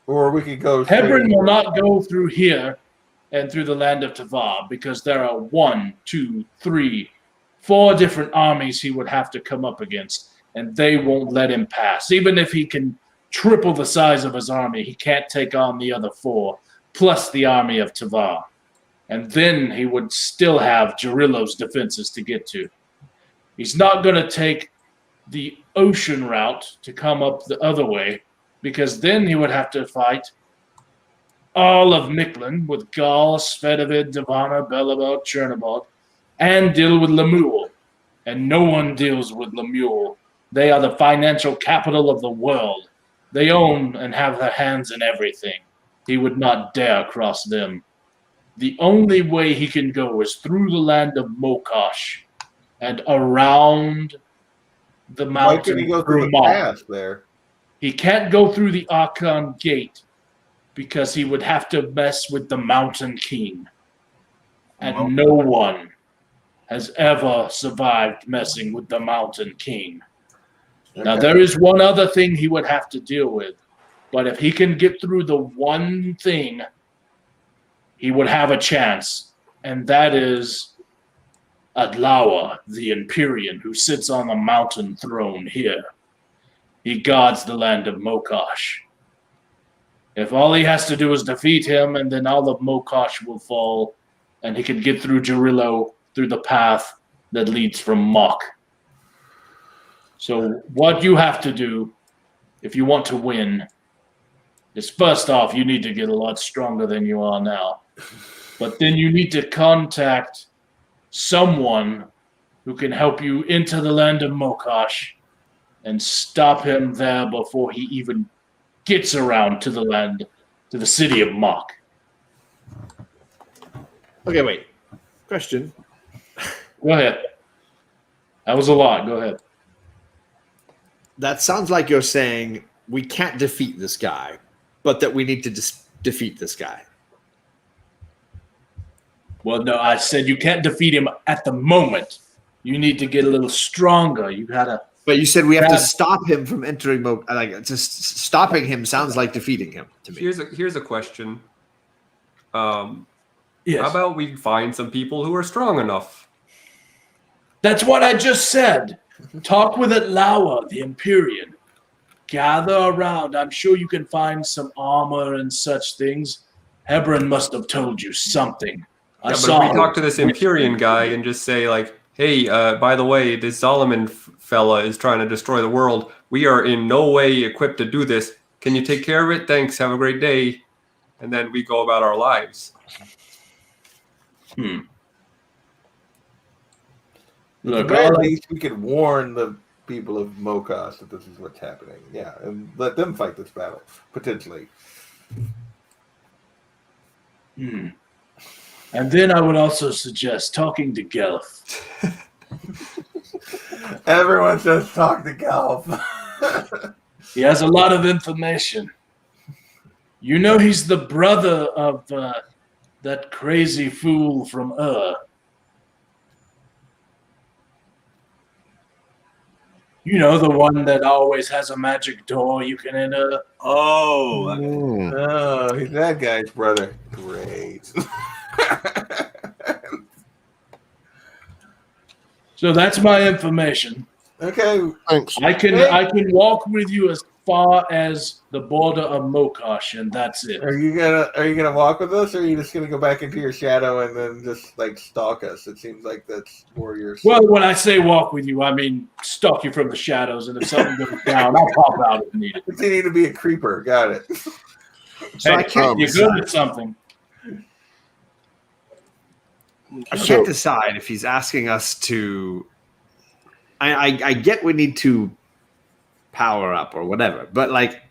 Or we could go. Hebron will not go through here and through the land of Tavar because there are 1, 2, 3, 4 different armies he would have to come up against, and they won't let him pass. Even if he can triple the size of his army, he can't take on the other 4, plus the army of Tavar. And then he would still have Jarillo's defenses to get to. He's not going to take the ocean route to come up the other way, because then he would have to fight all of Mictlan with Gaul, Svedovid, Davana, Belobot, Chernobog, and deal with Lemuel. And no one deals with Lemuel. They are the financial capital of the world. They own and have their hands in everything. He would not dare cross them. The only way he can go is through the land of Mokosh and around the mountain. Why can he go through the Mok. pass there? He can't go through the Archon Gate because he would have to mess with the Mountain King. And no one has ever survived messing with the Mountain King. Now, there is one other thing he would have to deal with, but if he can get through the one thing, he would have a chance, and that is Adlawa, the Empyrean, who sits on the mountain throne here. He guards the land of Mokosh. If all he has to do is defeat him, and then all of Mokosh will fall, and he can get through Jarillo through the path that leads from Mok. So what you have to do, if you want to win, is first off, you need to get a lot stronger than you are now. But then you need to contact someone who can help you into the land of Mokosh and stop him there before he even gets around to the city of Mok. Okay, wait. Question. Go ahead. That was a lot. Go ahead. That sounds like you're saying we can't defeat this guy, but that we need to defeat this guy. Well, no, I said you can't defeat him at the moment. You need to get a little stronger. You gotta. But you said we have to stop him from entering. Just stopping him sounds like defeating him to me. Here's a question. Yes. How about we find some people who are strong enough? That's what I just said. Talk with Atlawa, the Empyrean. Gather around. I'm sure you can find some armor and such things. Hebron must have told you something. But if we talk to this Empyrean guy and just say, like, hey, by the way, this Solomon fella is trying to destroy the world. We are in no way equipped to do this. Can you take care of it? Thanks. Have a great day. And then we go about our lives. Look, at least we could warn the people of Mokosh that this is what's happening. Yeah, and let them fight this battle, potentially. And then I would also suggest talking to Gelf. Everyone says talk to Gelf. He has a lot of information. You know he's the brother of that crazy fool from You know, the one that always has a magic door you can enter. Oh, Oh, he's that guy's brother. Great. So that's my information. Okay. Thanks. I can walk with you as far as the border of Mokosh, and that's it. Are you gonna walk with us, or are you just gonna go back into your shadow and then just like stalk us? It seems like that's more your. Well, when I say walk with you, I mean stalk you from the shadows, and if something goes down, I'll pop out if needed. Continue to be a creeper. Got it. So Hey, I can't you're good at something. I can't decide if he's asking us to. I get we need to power up or whatever, but like,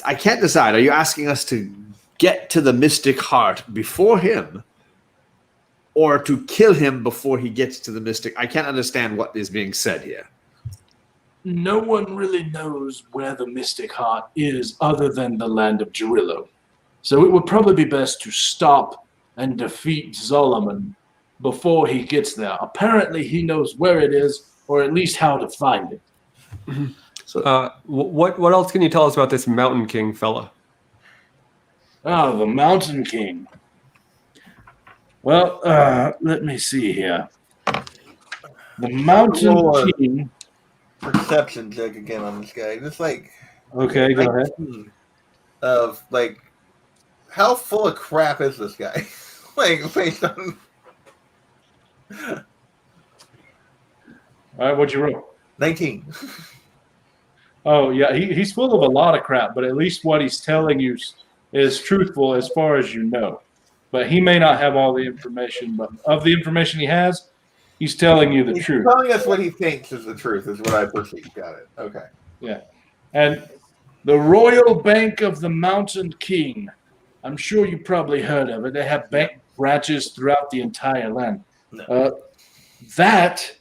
I can't decide. Are you asking us to get to the mystic heart before him, or to kill him before he gets to the Mystic. I can't understand what is being said here. No one really knows where the Mystic Heart is other than the land of Gerillo. So it would probably be best to stop and defeat Solomon before he gets there. Apparently he knows where it is, or at least how to find it. So, what else can you tell us about this Mountain King fella? Oh, the Mountain King. Well, let me see here. The Mountain King. Perception check again on this guy. Just like Okay, go ahead. of like, how full of crap is this guy? Like based on. All right, what'd you roll? 19. Oh, yeah, he's full of a lot of crap, but at least what he's telling you is truthful as far as you know. But he may not have all the information, but of the information he has, he's telling you the He's truth. telling us what he thinks is the truth, is what I perceive. Got it. Okay. Yeah. And the Royal Bank of the Mountain King, I'm sure you probably heard of it. They have bank branches throughout the entire land. No. That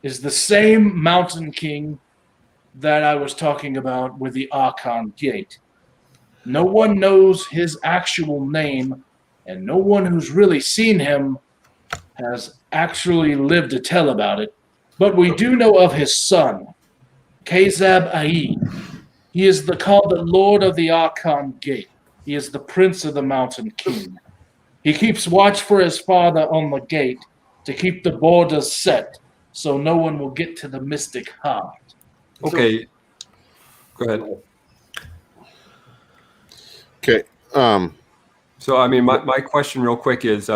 is the same Mountain King that I was talking about with the Archon Gate. No one knows his actual name, and no one who's really seen him has actually lived to tell about it. But we do know of his son, Kazab Aid. He is called the Lord of the Archon Gate. He is the Prince of the Mountain King. He keeps watch for his father on the gate to keep the borders set so no one will get to the Mystic Heart. Okay, go ahead. Okay. So, I mean, my question real quick is,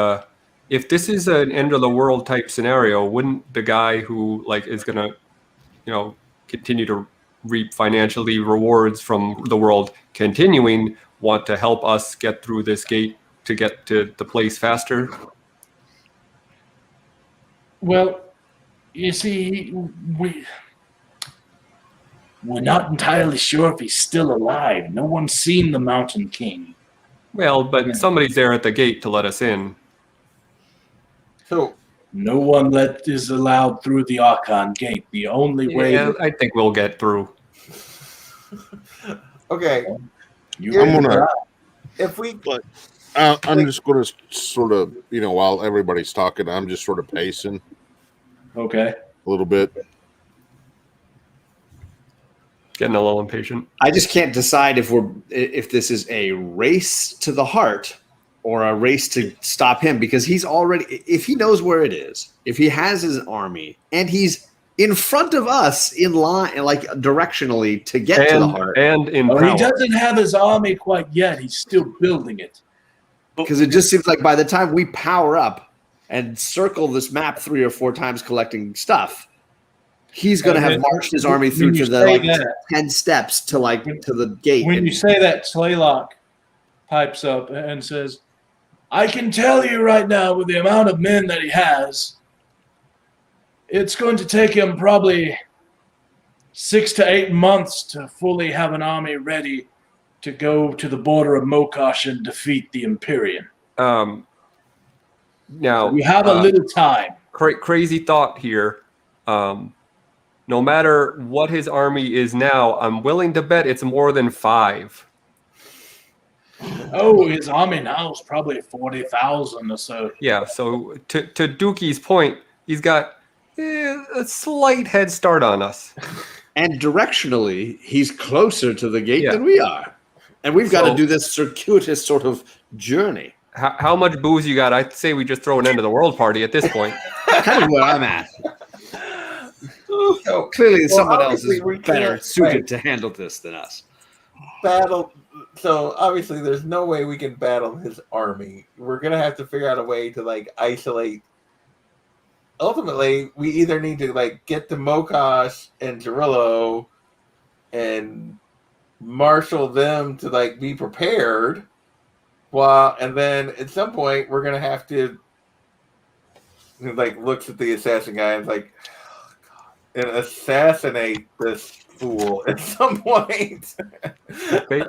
if this is an end of the world type scenario, wouldn't the guy who like is gonna, continue to reap financially rewards from the world continuing want to help us get through this gate to get to the place faster? Well, you see, we're not entirely sure if he's still alive. No one's seen the Mountain King. Well, but somebody's there at the gate to let us in. So no one is allowed through the Archon Gate. The only way. Yeah, I think we'll get through. okay, I'm gonna. if we I'm just gonna sort of, while everybody's talking, I'm just sort of pacing Okay. a little bit. Getting a little impatient. I just can't decide if this is a race to the heart or a race to stop him, because he's already, if he knows where it is, if he has his army and he's in front of us in line, like directionally to get to the heart, and in Well, power. he doesn't have his army quite yet. He's still building it. because it just seems like by the time we power up and circle this map 3 or 4 times collecting stuff, he's going to have marched his army through to the 10 steps to the gate. When you say that, Slaylock pipes up and says, I can tell you right now, with the amount of men that he has, it's going to take him probably 6 to 8 months to fully have an army ready to go to the border of Mokosh and defeat the Empyrean. Now You have a little time. Crazy thought here. No matter what his army is now, I'm willing to bet it's more than 5. Oh, his army now is probably 40,000 or so. Yeah, so to Dookie's point, he's got a slight head start on us. And directionally, he's closer to the gate than we are. And we've got to do this circuitous sort of journey. How much booze you got? I'd say we just throw an end to the world party at this point. Kind of where I'm at. so Clearly, someone else obviously is we better can't, suited to handle this than us. battle. So obviously, there's no way we can battle his army. We're gonna have to figure out a way to isolate. Ultimately, we either need to get to Mokosh and Gerillo and marshal them to be prepared, and then at some point we're gonna have to looks at the assassin guy and oh, God, and assassinate this fool at some point. Okay.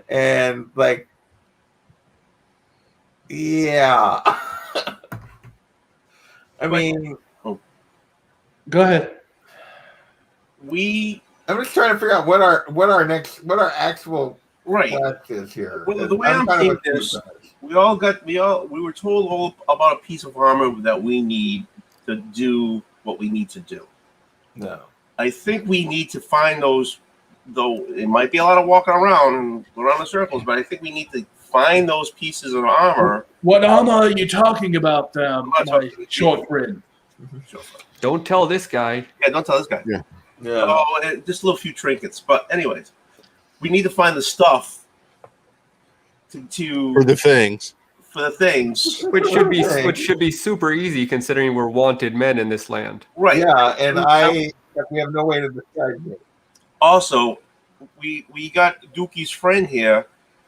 And yeah. I mean, Go ahead. I'm just trying to figure out what our actual Right. quest is here. Well, the way I'm kind seeing of this, confused. we were told all about a piece of armor that we need to do what we need to do. No. I think we need to find those, though it might be a lot of walking around and around the circles, but I think we need to find those pieces of armor. What armor are you talking about, my short friend? Don't tell this guy. Yeah, don't tell this guy. Yeah. Yeah. Oh, and just a little few trinkets. But anyways, we need to find the stuff to For the things. Which should be super easy considering we're wanted men in this land. Right. Yeah, and we have no way to describe it. Also, we got Dookie's friend here.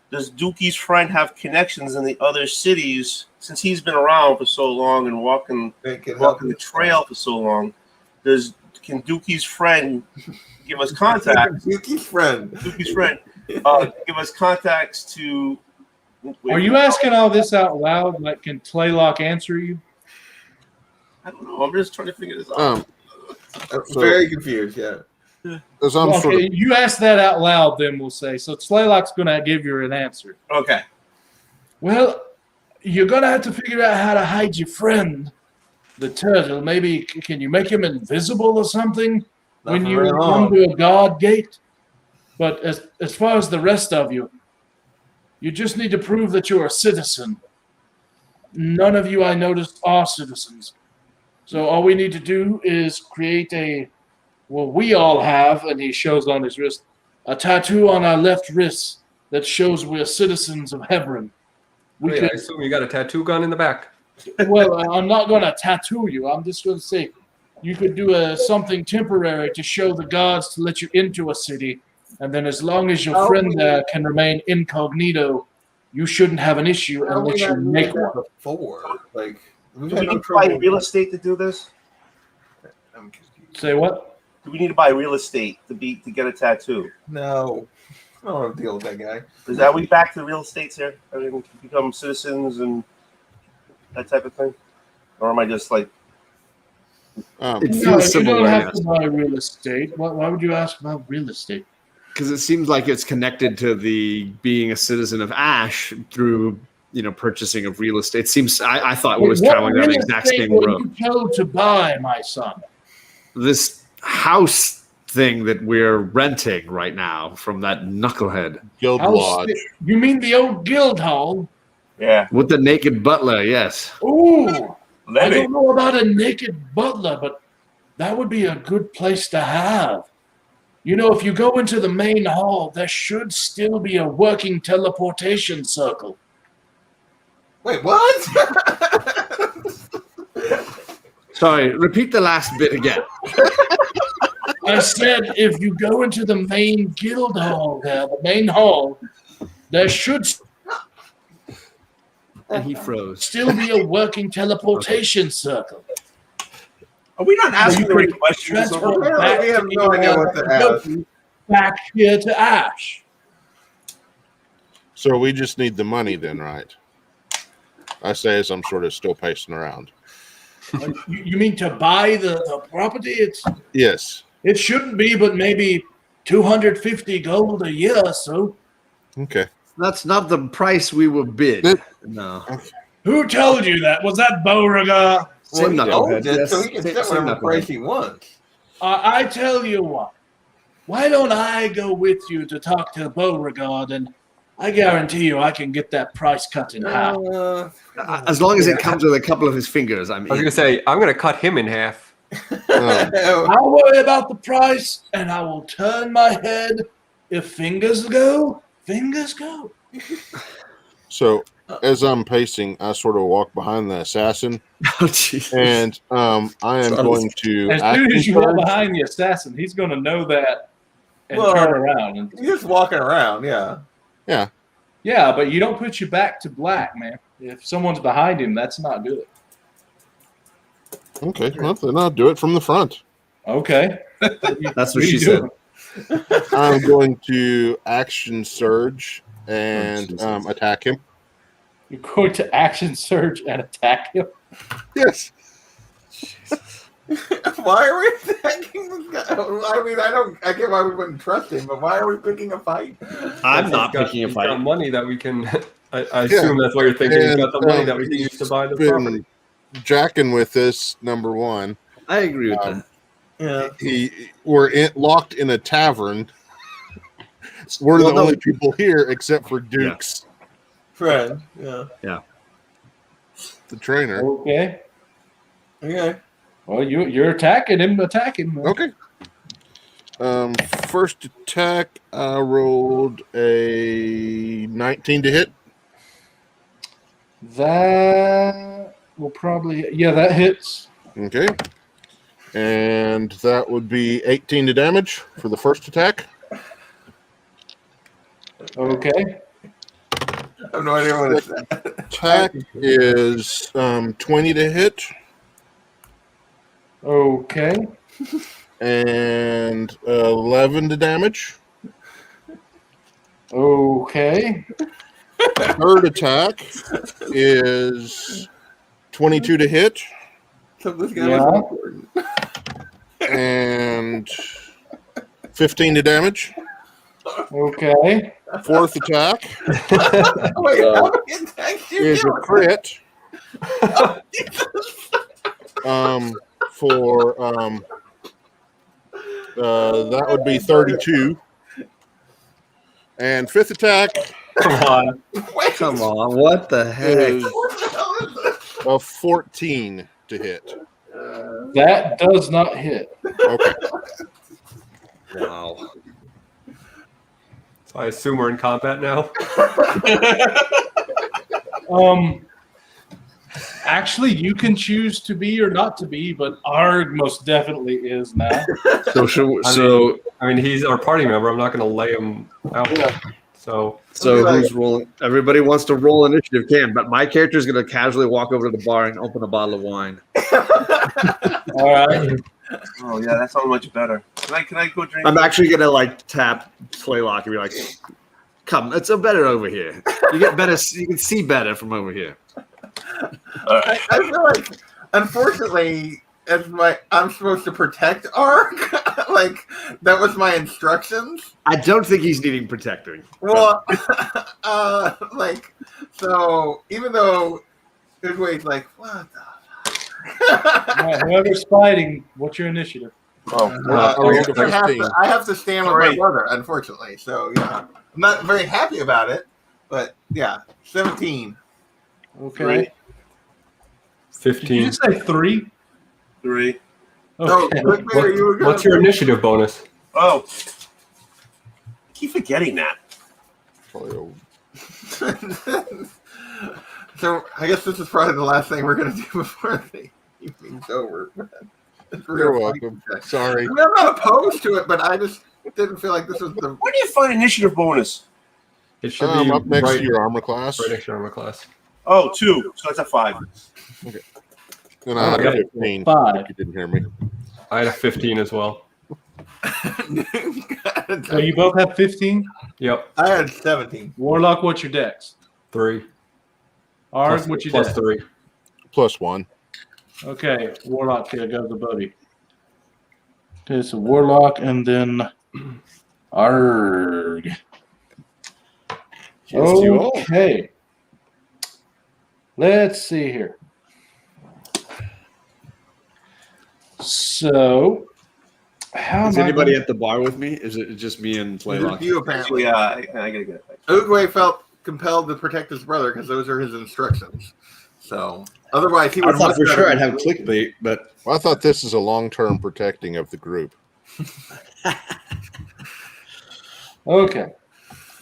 Does Dookie's friend have connections in the other cities? Since he's been around for so long and walking the trail for so long, can Dookie's friend give us contacts? Dookie's friend. Give us contacts to. Are you asking all this out loud? Like, can Tlaylock answer you? I don't know. I'm just trying to figure this out. I'm very confused. Yeah. As I'm Okay, sort of, you ask that out loud, then we'll say. So Tlaylock's going to give you an answer. Okay. Well, you're going to have to figure out how to hide your friend, the turtle. Maybe can you make him invisible or something when you come to a guard gate? But as far as the rest of you, you just need to prove that you're a citizen. None of you, I noticed, are citizens. So all we need to do is create we all have, and he shows on his wrist, a tattoo on our left wrist that shows we're citizens of Hebron. I assume you got a tattoo gun in the back. Well, I'm not going to tattoo you. I'm just going to say you could do something temporary to show the guards to let you into a city. And then as long as your friend there can remain incognito, you shouldn't have an issue unless you make one. Before, like, Do we need to buy real estate to do this? Say what? Do we need to buy real estate to get a tattoo? No. I don't want to deal with that guy. Are we back to the real estates here? I mean, become citizens and that type of thing? Or am I just like... It No, feels you don't similar. have Yes. to buy real estate. Why would you ask about real estate? Because it seems like it's connected to the being a citizen of Ash through purchasing of real estate. Seems I thought it was What traveling down the real exact estate same were road. you told to buy, my son? This house thing that we're renting right now from that knucklehead Guild Lodge. You mean the old guild hall? Yeah. with the naked butler. Yes. Ooh, I don't know about a naked butler, but that would be a good place to have. If you go into the main hall, there should still be a working teleportation circle. Wait, what? Sorry, repeat the last bit again. I said if you go into the main guild hall the main hall, there should And he froze. still be a working teleportation circle. Are we not asking the right questions? Transfer We back have to no idea what to ask. back here to Ash. So we just need the money then, right? I say as I'm sort of still pacing around. You mean to buy the property? Yes. It shouldn't be, but maybe 250 gold a year or so. Okay. That's not the price we were bid. No. Who told you that? Was that Beauregard? Same Well, he knucklehead. owns it, Yes, so he can same- set same whatever knucklehead. price he wants. I tell you what. Why don't I go with you to talk to Beauregard, and I guarantee you I can get that price cut in half. As long as it comes with a couple of his fingers, I'm I was in. gonna say I'm gonna cut him in half. I'll worry about the price, and I will turn my head. If fingers go, fingers go. So as I'm pacing, I sort of walk behind the assassin, Oh, Jesus. and I am Sorry. going to. As soon as you action walk surge. behind the assassin, he's going to know that and Well, turn around. And, He's just walking around, yeah. yeah, but you don't put your back to black, man. If someone's behind him, that's not good. Okay, well then I'll do it from the front. Okay. That's what are she you said. doing? I'm going to action surge and Jesus. attack him. You're going to action surge and attack him. Yes. Why are we attacking this guy? I mean, I get why we wouldn't trust him, but why are we picking a fight? I'm not picking a He's got fight. money that we can. I assume that's what you're thinking. He's got the money that we can use to buy the property. Jacking with this, number one. I agree with that. Yeah. We're locked in a tavern. We're the only people here except for Duke's friend. Yeah. The trainer. Okay. Okay. Well, you're attacking him. Attack him. Okay. First attack, I rolled a 19 to hit. That will probably, that hits. Okay. And that would be 18 to damage for the first attack. Okay. I have no idea what it's at. Attack is 20 to hit. Okay. And 11 to damage. Okay. Third attack is 22 to hit. So this guy was important. And 15 to damage. Okay. Fourth attack Wait, how many attacks you is a doing? crit. For that would be 32. And fifth attack Come on. Wait, Come on, what the heck? is what the hell is this? a 14 to hit. That does not hit. Okay. Wow. So I assume we're in combat now. Actually, you can choose to be or not to be, but Arg most definitely is now. I mean, he's our party member. I'm not going to lay him out. So who's rolling? Everybody wants to roll initiative, but my character is going to casually walk over to the bar and open a bottle of wine. All right. Oh yeah, that sounds much better. Can I go drink? I'm actually going to tap Slaylock and be like, "Come, it's a better over here. You get better. You can see better from over here." I feel like, unfortunately, I'm supposed to protect Ark. That was my instructions. I don't think he's needing protecting. Well, so even though Goodway's like, what the All right, whoever's fighting, what's your initiative? I have to stand with my Great. brother, unfortunately. So yeah, I'm not very happy about it, but yeah, 17. Okay. 15. Did you say 3? 3. No, Okay. What's your initiative bonus? Oh, I keep forgetting that. So I guess this is probably the last thing we're going to do before the evening's over. You're welcome. Sorry. I mean, I'm not opposed to it, but I just didn't feel like this was the. Where do you find initiative bonus? It should be Up next right, to your armor class. right next to your armor class. Oh, 2. So that's a 5. And I had a Okay. 15. 5. If you didn't hear me. I had a 15 as well. So you both have 15? Yep. I had 17. Warlock, what's your dex? 3. Arg, what's your plus dex? 3. +1. Okay, Warlock, here goes the buddy. Okay, so Warlock and then Arg. Cheers to you all. Okay. Let's see here. So, how Is am I anybody going- at the bar with me? Is it just me and Slaylock? You So apparently. yeah, I gotta get it. Oogway felt compelled to protect his brother because those are his instructions. So otherwise, he I would. thought much for rather sure I'd be- have clickbait, but Well, I thought this is a long-term protecting of the group. Okay.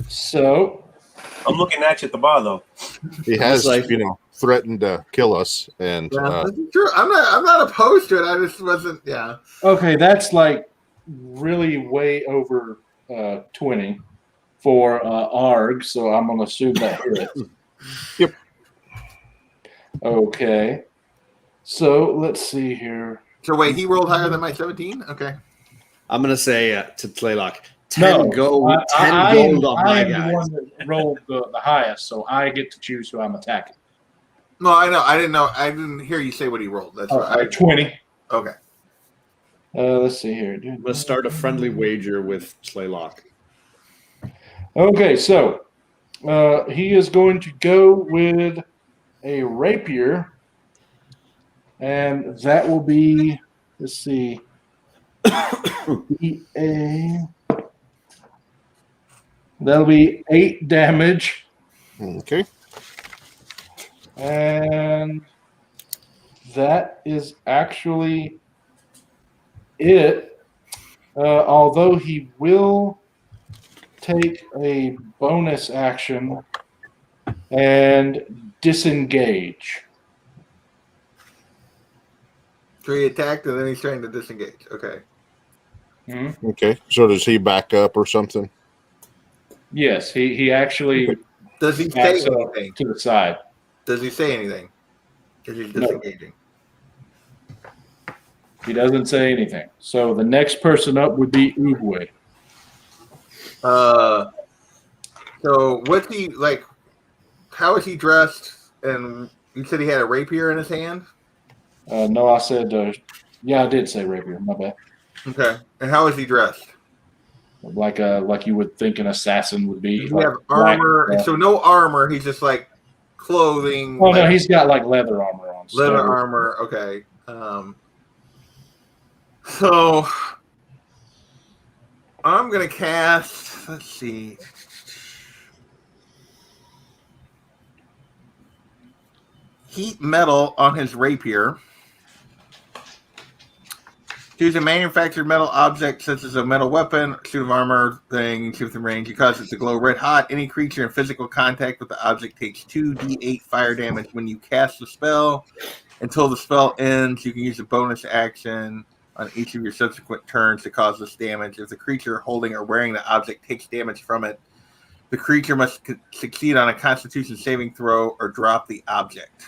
So, I'm looking at you at the bar though. He has, like- threatened to kill us, and Yeah, this is true. I'm not opposed to it. I just wasn't. Yeah. okay, that's like really way over 20 for Arg, so I'm going to assume that hits. Yep. Okay. So, let's see here. So wait, he rolled higher than my 17. Okay. I'm gonna say to Slaylock, 10 gold, 10 I gold on I my am guys. the one that rolled the highest, so I get to choose who I'm attacking. No, I know. I didn't know. I didn't hear you say what he rolled. That's right. 20. Okay. Let's see here. I'm gonna start a friendly wager with Slaylock. Okay, so he is going to go with a rapier, and that will be, let's see, that'll be 8 damage, Okay. and that is actually it. Although he will take a bonus action and disengage. So he attacked and then he's trying to disengage. Okay. Okay. So does he back up or something? Yes, he actually Does he say backs up anything? to the side. Does he say anything? Because he's disengaging. He doesn't say anything. So the next person up would be Oogway. So what's he like? How is he dressed? And you said he had a rapier in his hand. No, I said, yeah, I did say rapier. My bad. Okay. And how is he dressed? Like you would think an assassin would be. Does he like have armor? black, So no armor. He's just like clothing. Oh like, no, he's got like leather armor on. leather armor. Okay. So I'm gonna cast. Let's see. Heat metal on his rapier. Choose a manufactured metal object such as a metal weapon, suit of armor, thing, shoot within range. You cause it to glow red hot. Any creature in physical contact with the object takes 2d8 fire damage when you cast the spell. Until the spell ends, you can use a bonus action on each of your subsequent turns to cause this damage. If the creature holding or wearing the object takes damage from it, the creature must succeed on a Constitution saving throw or drop the object.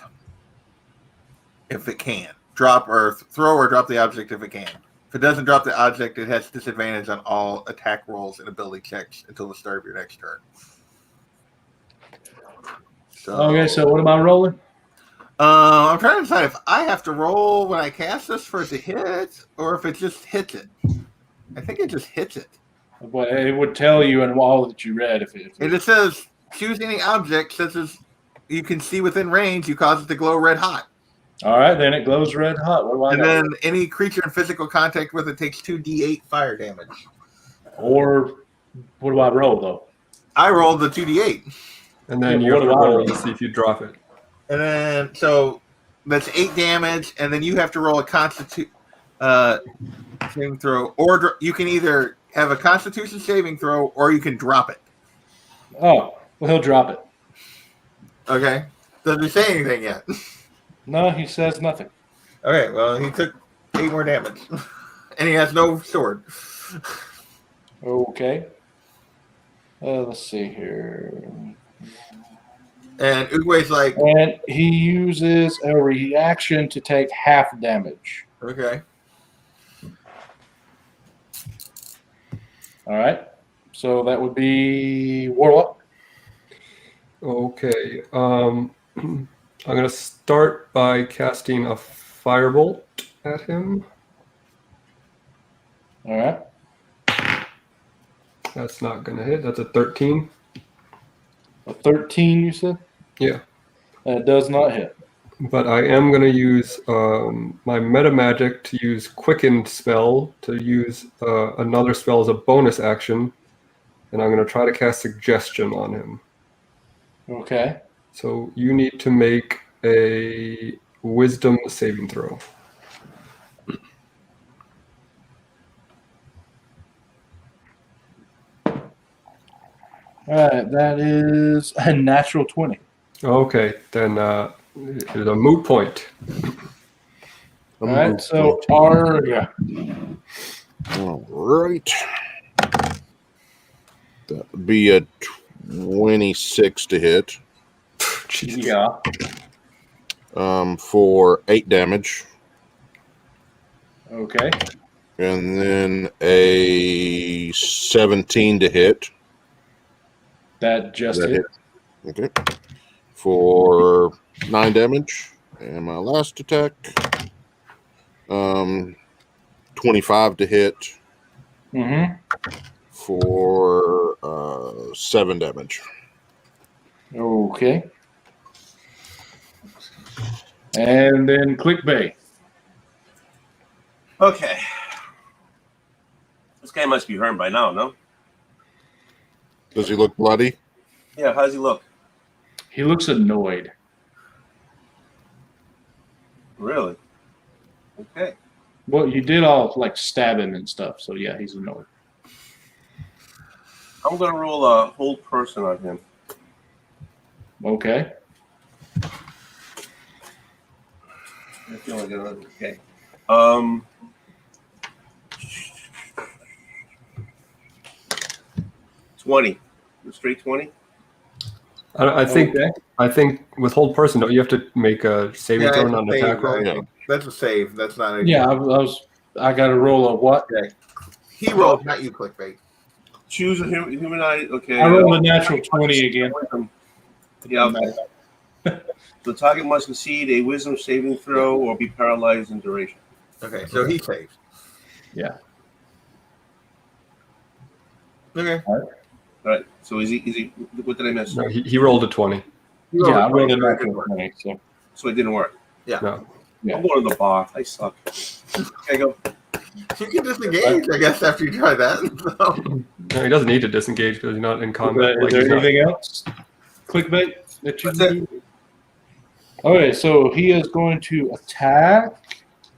If it can. Drop or throw or drop the object if it can. If it doesn't drop the object, it has disadvantage on all attack rolls and ability checks until the start of your next turn. Okay, so what am I rolling? I'm trying to decide if I have to roll when I cast this for it to hit, or if it just hits it. I think it just hits it. But it would tell you in all that you read if it. And it says, choose any object such as you can see within range, you cause it to glow red hot. All right, then it glows red hot. What do I And got? then any creature in physical contact with it takes 2d8 fire damage. Or what do I roll, though? I rolled the 2d8. And then Yeah, you what have to do I roll roll? to see if you drop it. And then, so that's 8 damage, and then you have to roll a Constitution saving throw, or you can either have a Constitution saving throw, or you can drop it. Oh, well, he'll drop it. Okay? Doesn't he say anything yet? No, he says nothing. Okay, well, he took 8 more damage, and he has no sword. Okay. Let's see here. And Oogway's like, And he uses a reaction to take half damage. okay. All right. So that would be Warlock. Okay. I'm going to start by casting a firebolt at him. All right. That's not going to hit. That's a 13. A 13, you said? Yeah. That does not hit. But I am going to use my meta magic to use Quickened spell to use another spell as a bonus action. And I'm going to try to cast Suggestion on him. Okay. So you need to make a Wisdom saving throw. All right. That is a natural 20. Okay, then it's a moot point. All right. So yeah. All right. That would be a 26 to hit. Yeah. For 8 damage. Okay. And then a 17 to hit. That just That hit. Okay. For 9 damage. And my last attack, 25 to hit Mm-hmm. for 7 damage. Okay. And then clickbait. Okay. This guy must be hurt by now, no? Does he look bloody? Yeah, how does he look? He looks annoyed. Really? Okay. Well, you did all like stab him and stuff, so yeah, he's annoyed. I'm going to roll a hold person on him. Okay. I feel like okay. 20. Straight 20? I think Okay. I think with hold person, don't you have to make a saving Yeah, throw it's on a an save, attack roll? Yeah. That's a save. That's not a Yeah, I got to roll a what? Okay. He rolled, not you, clickbait. Choose a humanoid. Okay. I rolled a natural 20 again. Yeah, okay. The target must concede a wisdom saving throw or be paralyzed in duration. Okay, so he saves. Yeah. Okay. All right. So is he? What did I miss? No, he rolled a 20. Yeah, I rolled a Very natural good. 20. So So it didn't work. No. Yeah. I'm going to the bar. I suck. Okay, go. You can disengage, I guess, after you try that. So. No, he doesn't need to disengage because he's not in combat. Is Like, there he's not- anything else? Clickbait that you That's can do? Okay, so he is going to attack.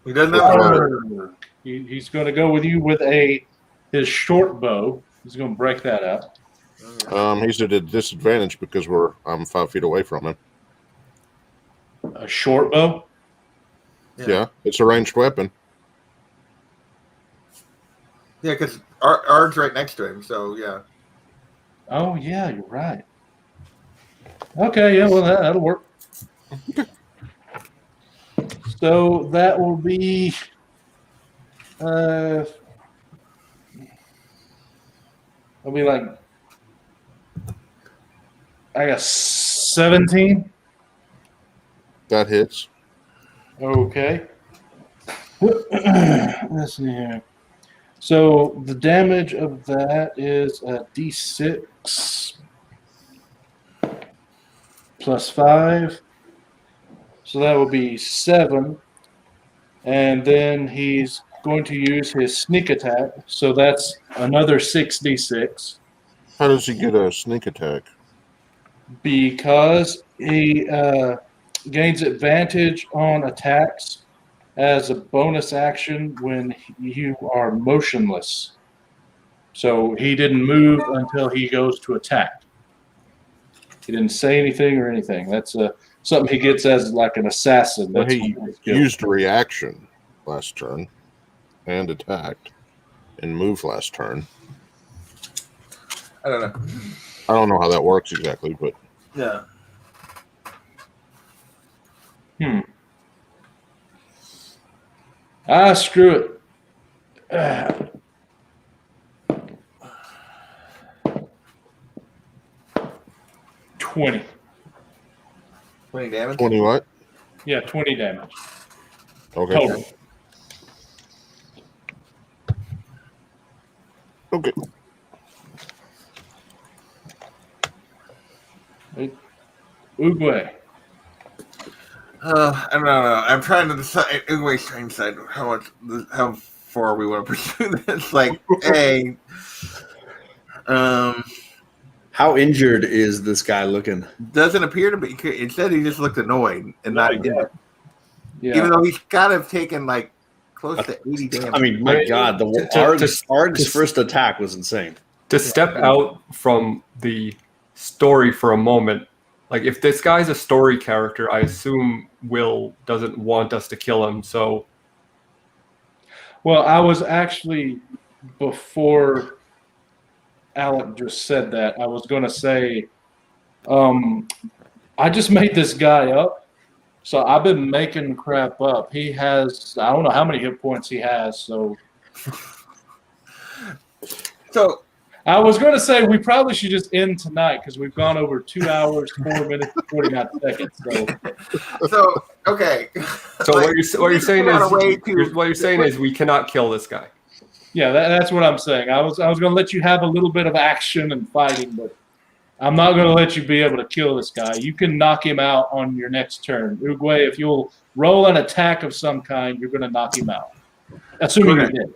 He doesn't have He's going to go with you with his short bow. He's going to break that up. He's at a disadvantage because I'm 5 feet away from him. A short bow. Yeah, it's a ranged weapon. Yeah, because Ard's right next to him, so yeah. Oh yeah, you're right. Okay, yeah, well that'll work. So that will be I'll be like I got 17. That hits. Okay. Let's see here. So the damage of that is a D6 plus 5. So that will be 7. And then he's going to use his sneak attack. So that's another 6d6 How does he get a sneak attack? because he gains advantage on attacks as a bonus action when you are motionless. So he didn't move until he goes to attack. He didn't say anything or anything. That's something he gets as like an assassin. Well, That's he one of his skills. used a reaction last turn and attacked and moved last turn. I don't know. I don't know how that works exactly, but Yeah. Screw it. 20. 20 damage? 20 what? Yeah, 20 damage. Okay. Total. Okay. Uguay. I don't know. I'm trying to decide. Uguay's trying to decide how far we want to pursue this. Like, How injured is this guy looking? doesn't appear to be. Instead, he just looked annoyed and not dead. Yeah. Even though he's got to have taken like close to 80 damage. I mean, my God, Ard's first attack was insane. To step out from the story for a moment, like if this guy's a story character, I assume Will doesn't want us to kill him. So, Well, I was actually, before Alec just said that, I was going to say, I just made this guy up. So I've been making crap up. He has, I don't know how many hit points he has. So I was going to say we probably should just end tonight because we've gone over 2 hours, 4 minutes, and 49 seconds. So okay. So Like, what you're saying figure out a way is we cannot kill this guy. Yeah, that's what I'm saying. I was going to let you have a little bit of action and fighting, but I'm not going to let you be able to kill this guy. You can knock him out on your next turn. Uruguay, if you'll roll an attack of some kind, you're going to knock him out. Assuming you did.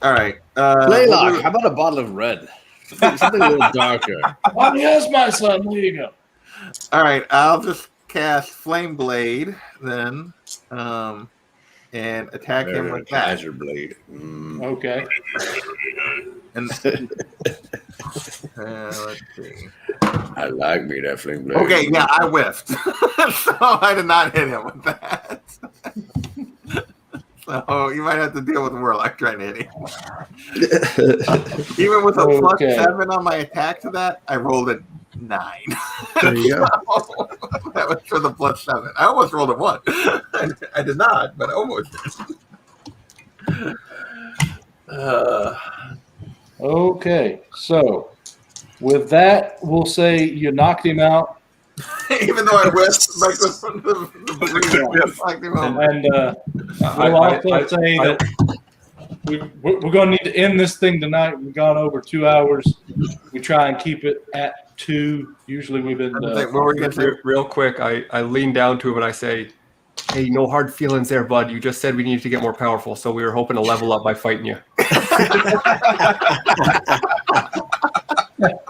All right. Laylock, how about a bottle of red? Something a little darker. Oh, yes, my son. There you go. All right. I'll just cast Flame Blade then, and attack him with that. Azure Blade. Okay. And let's see. I like me that flame blade. Okay, yeah, I whiffed. So I did not hit him with that. So you might have to deal with Warlock trying to hit him. Even with a +7 on my attack to that, I rolled a 9. There you go. That was for the +7. I almost rolled a 1. I did not, but I almost did. Okay, so with that, we'll say you knocked him out. Even though I whiffed, like we'll also say that we're going to need to end this thing tonight. We've gone over 2 hours. We try and keep it at 2. Usually we've been. Real quick, I lean down to him and I say, "Hey, no hard feelings there, bud. You just said we needed to get more powerful, so we were hoping to level up by fighting you."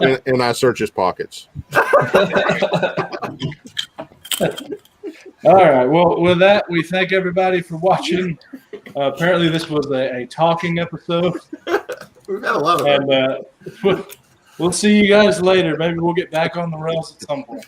And I search his pockets. All right. Well, with that, we thank everybody for watching. Apparently, this was a talking episode. We've had a lot of them. And we'll see you guys later. Maybe we'll get back on the rails at some point.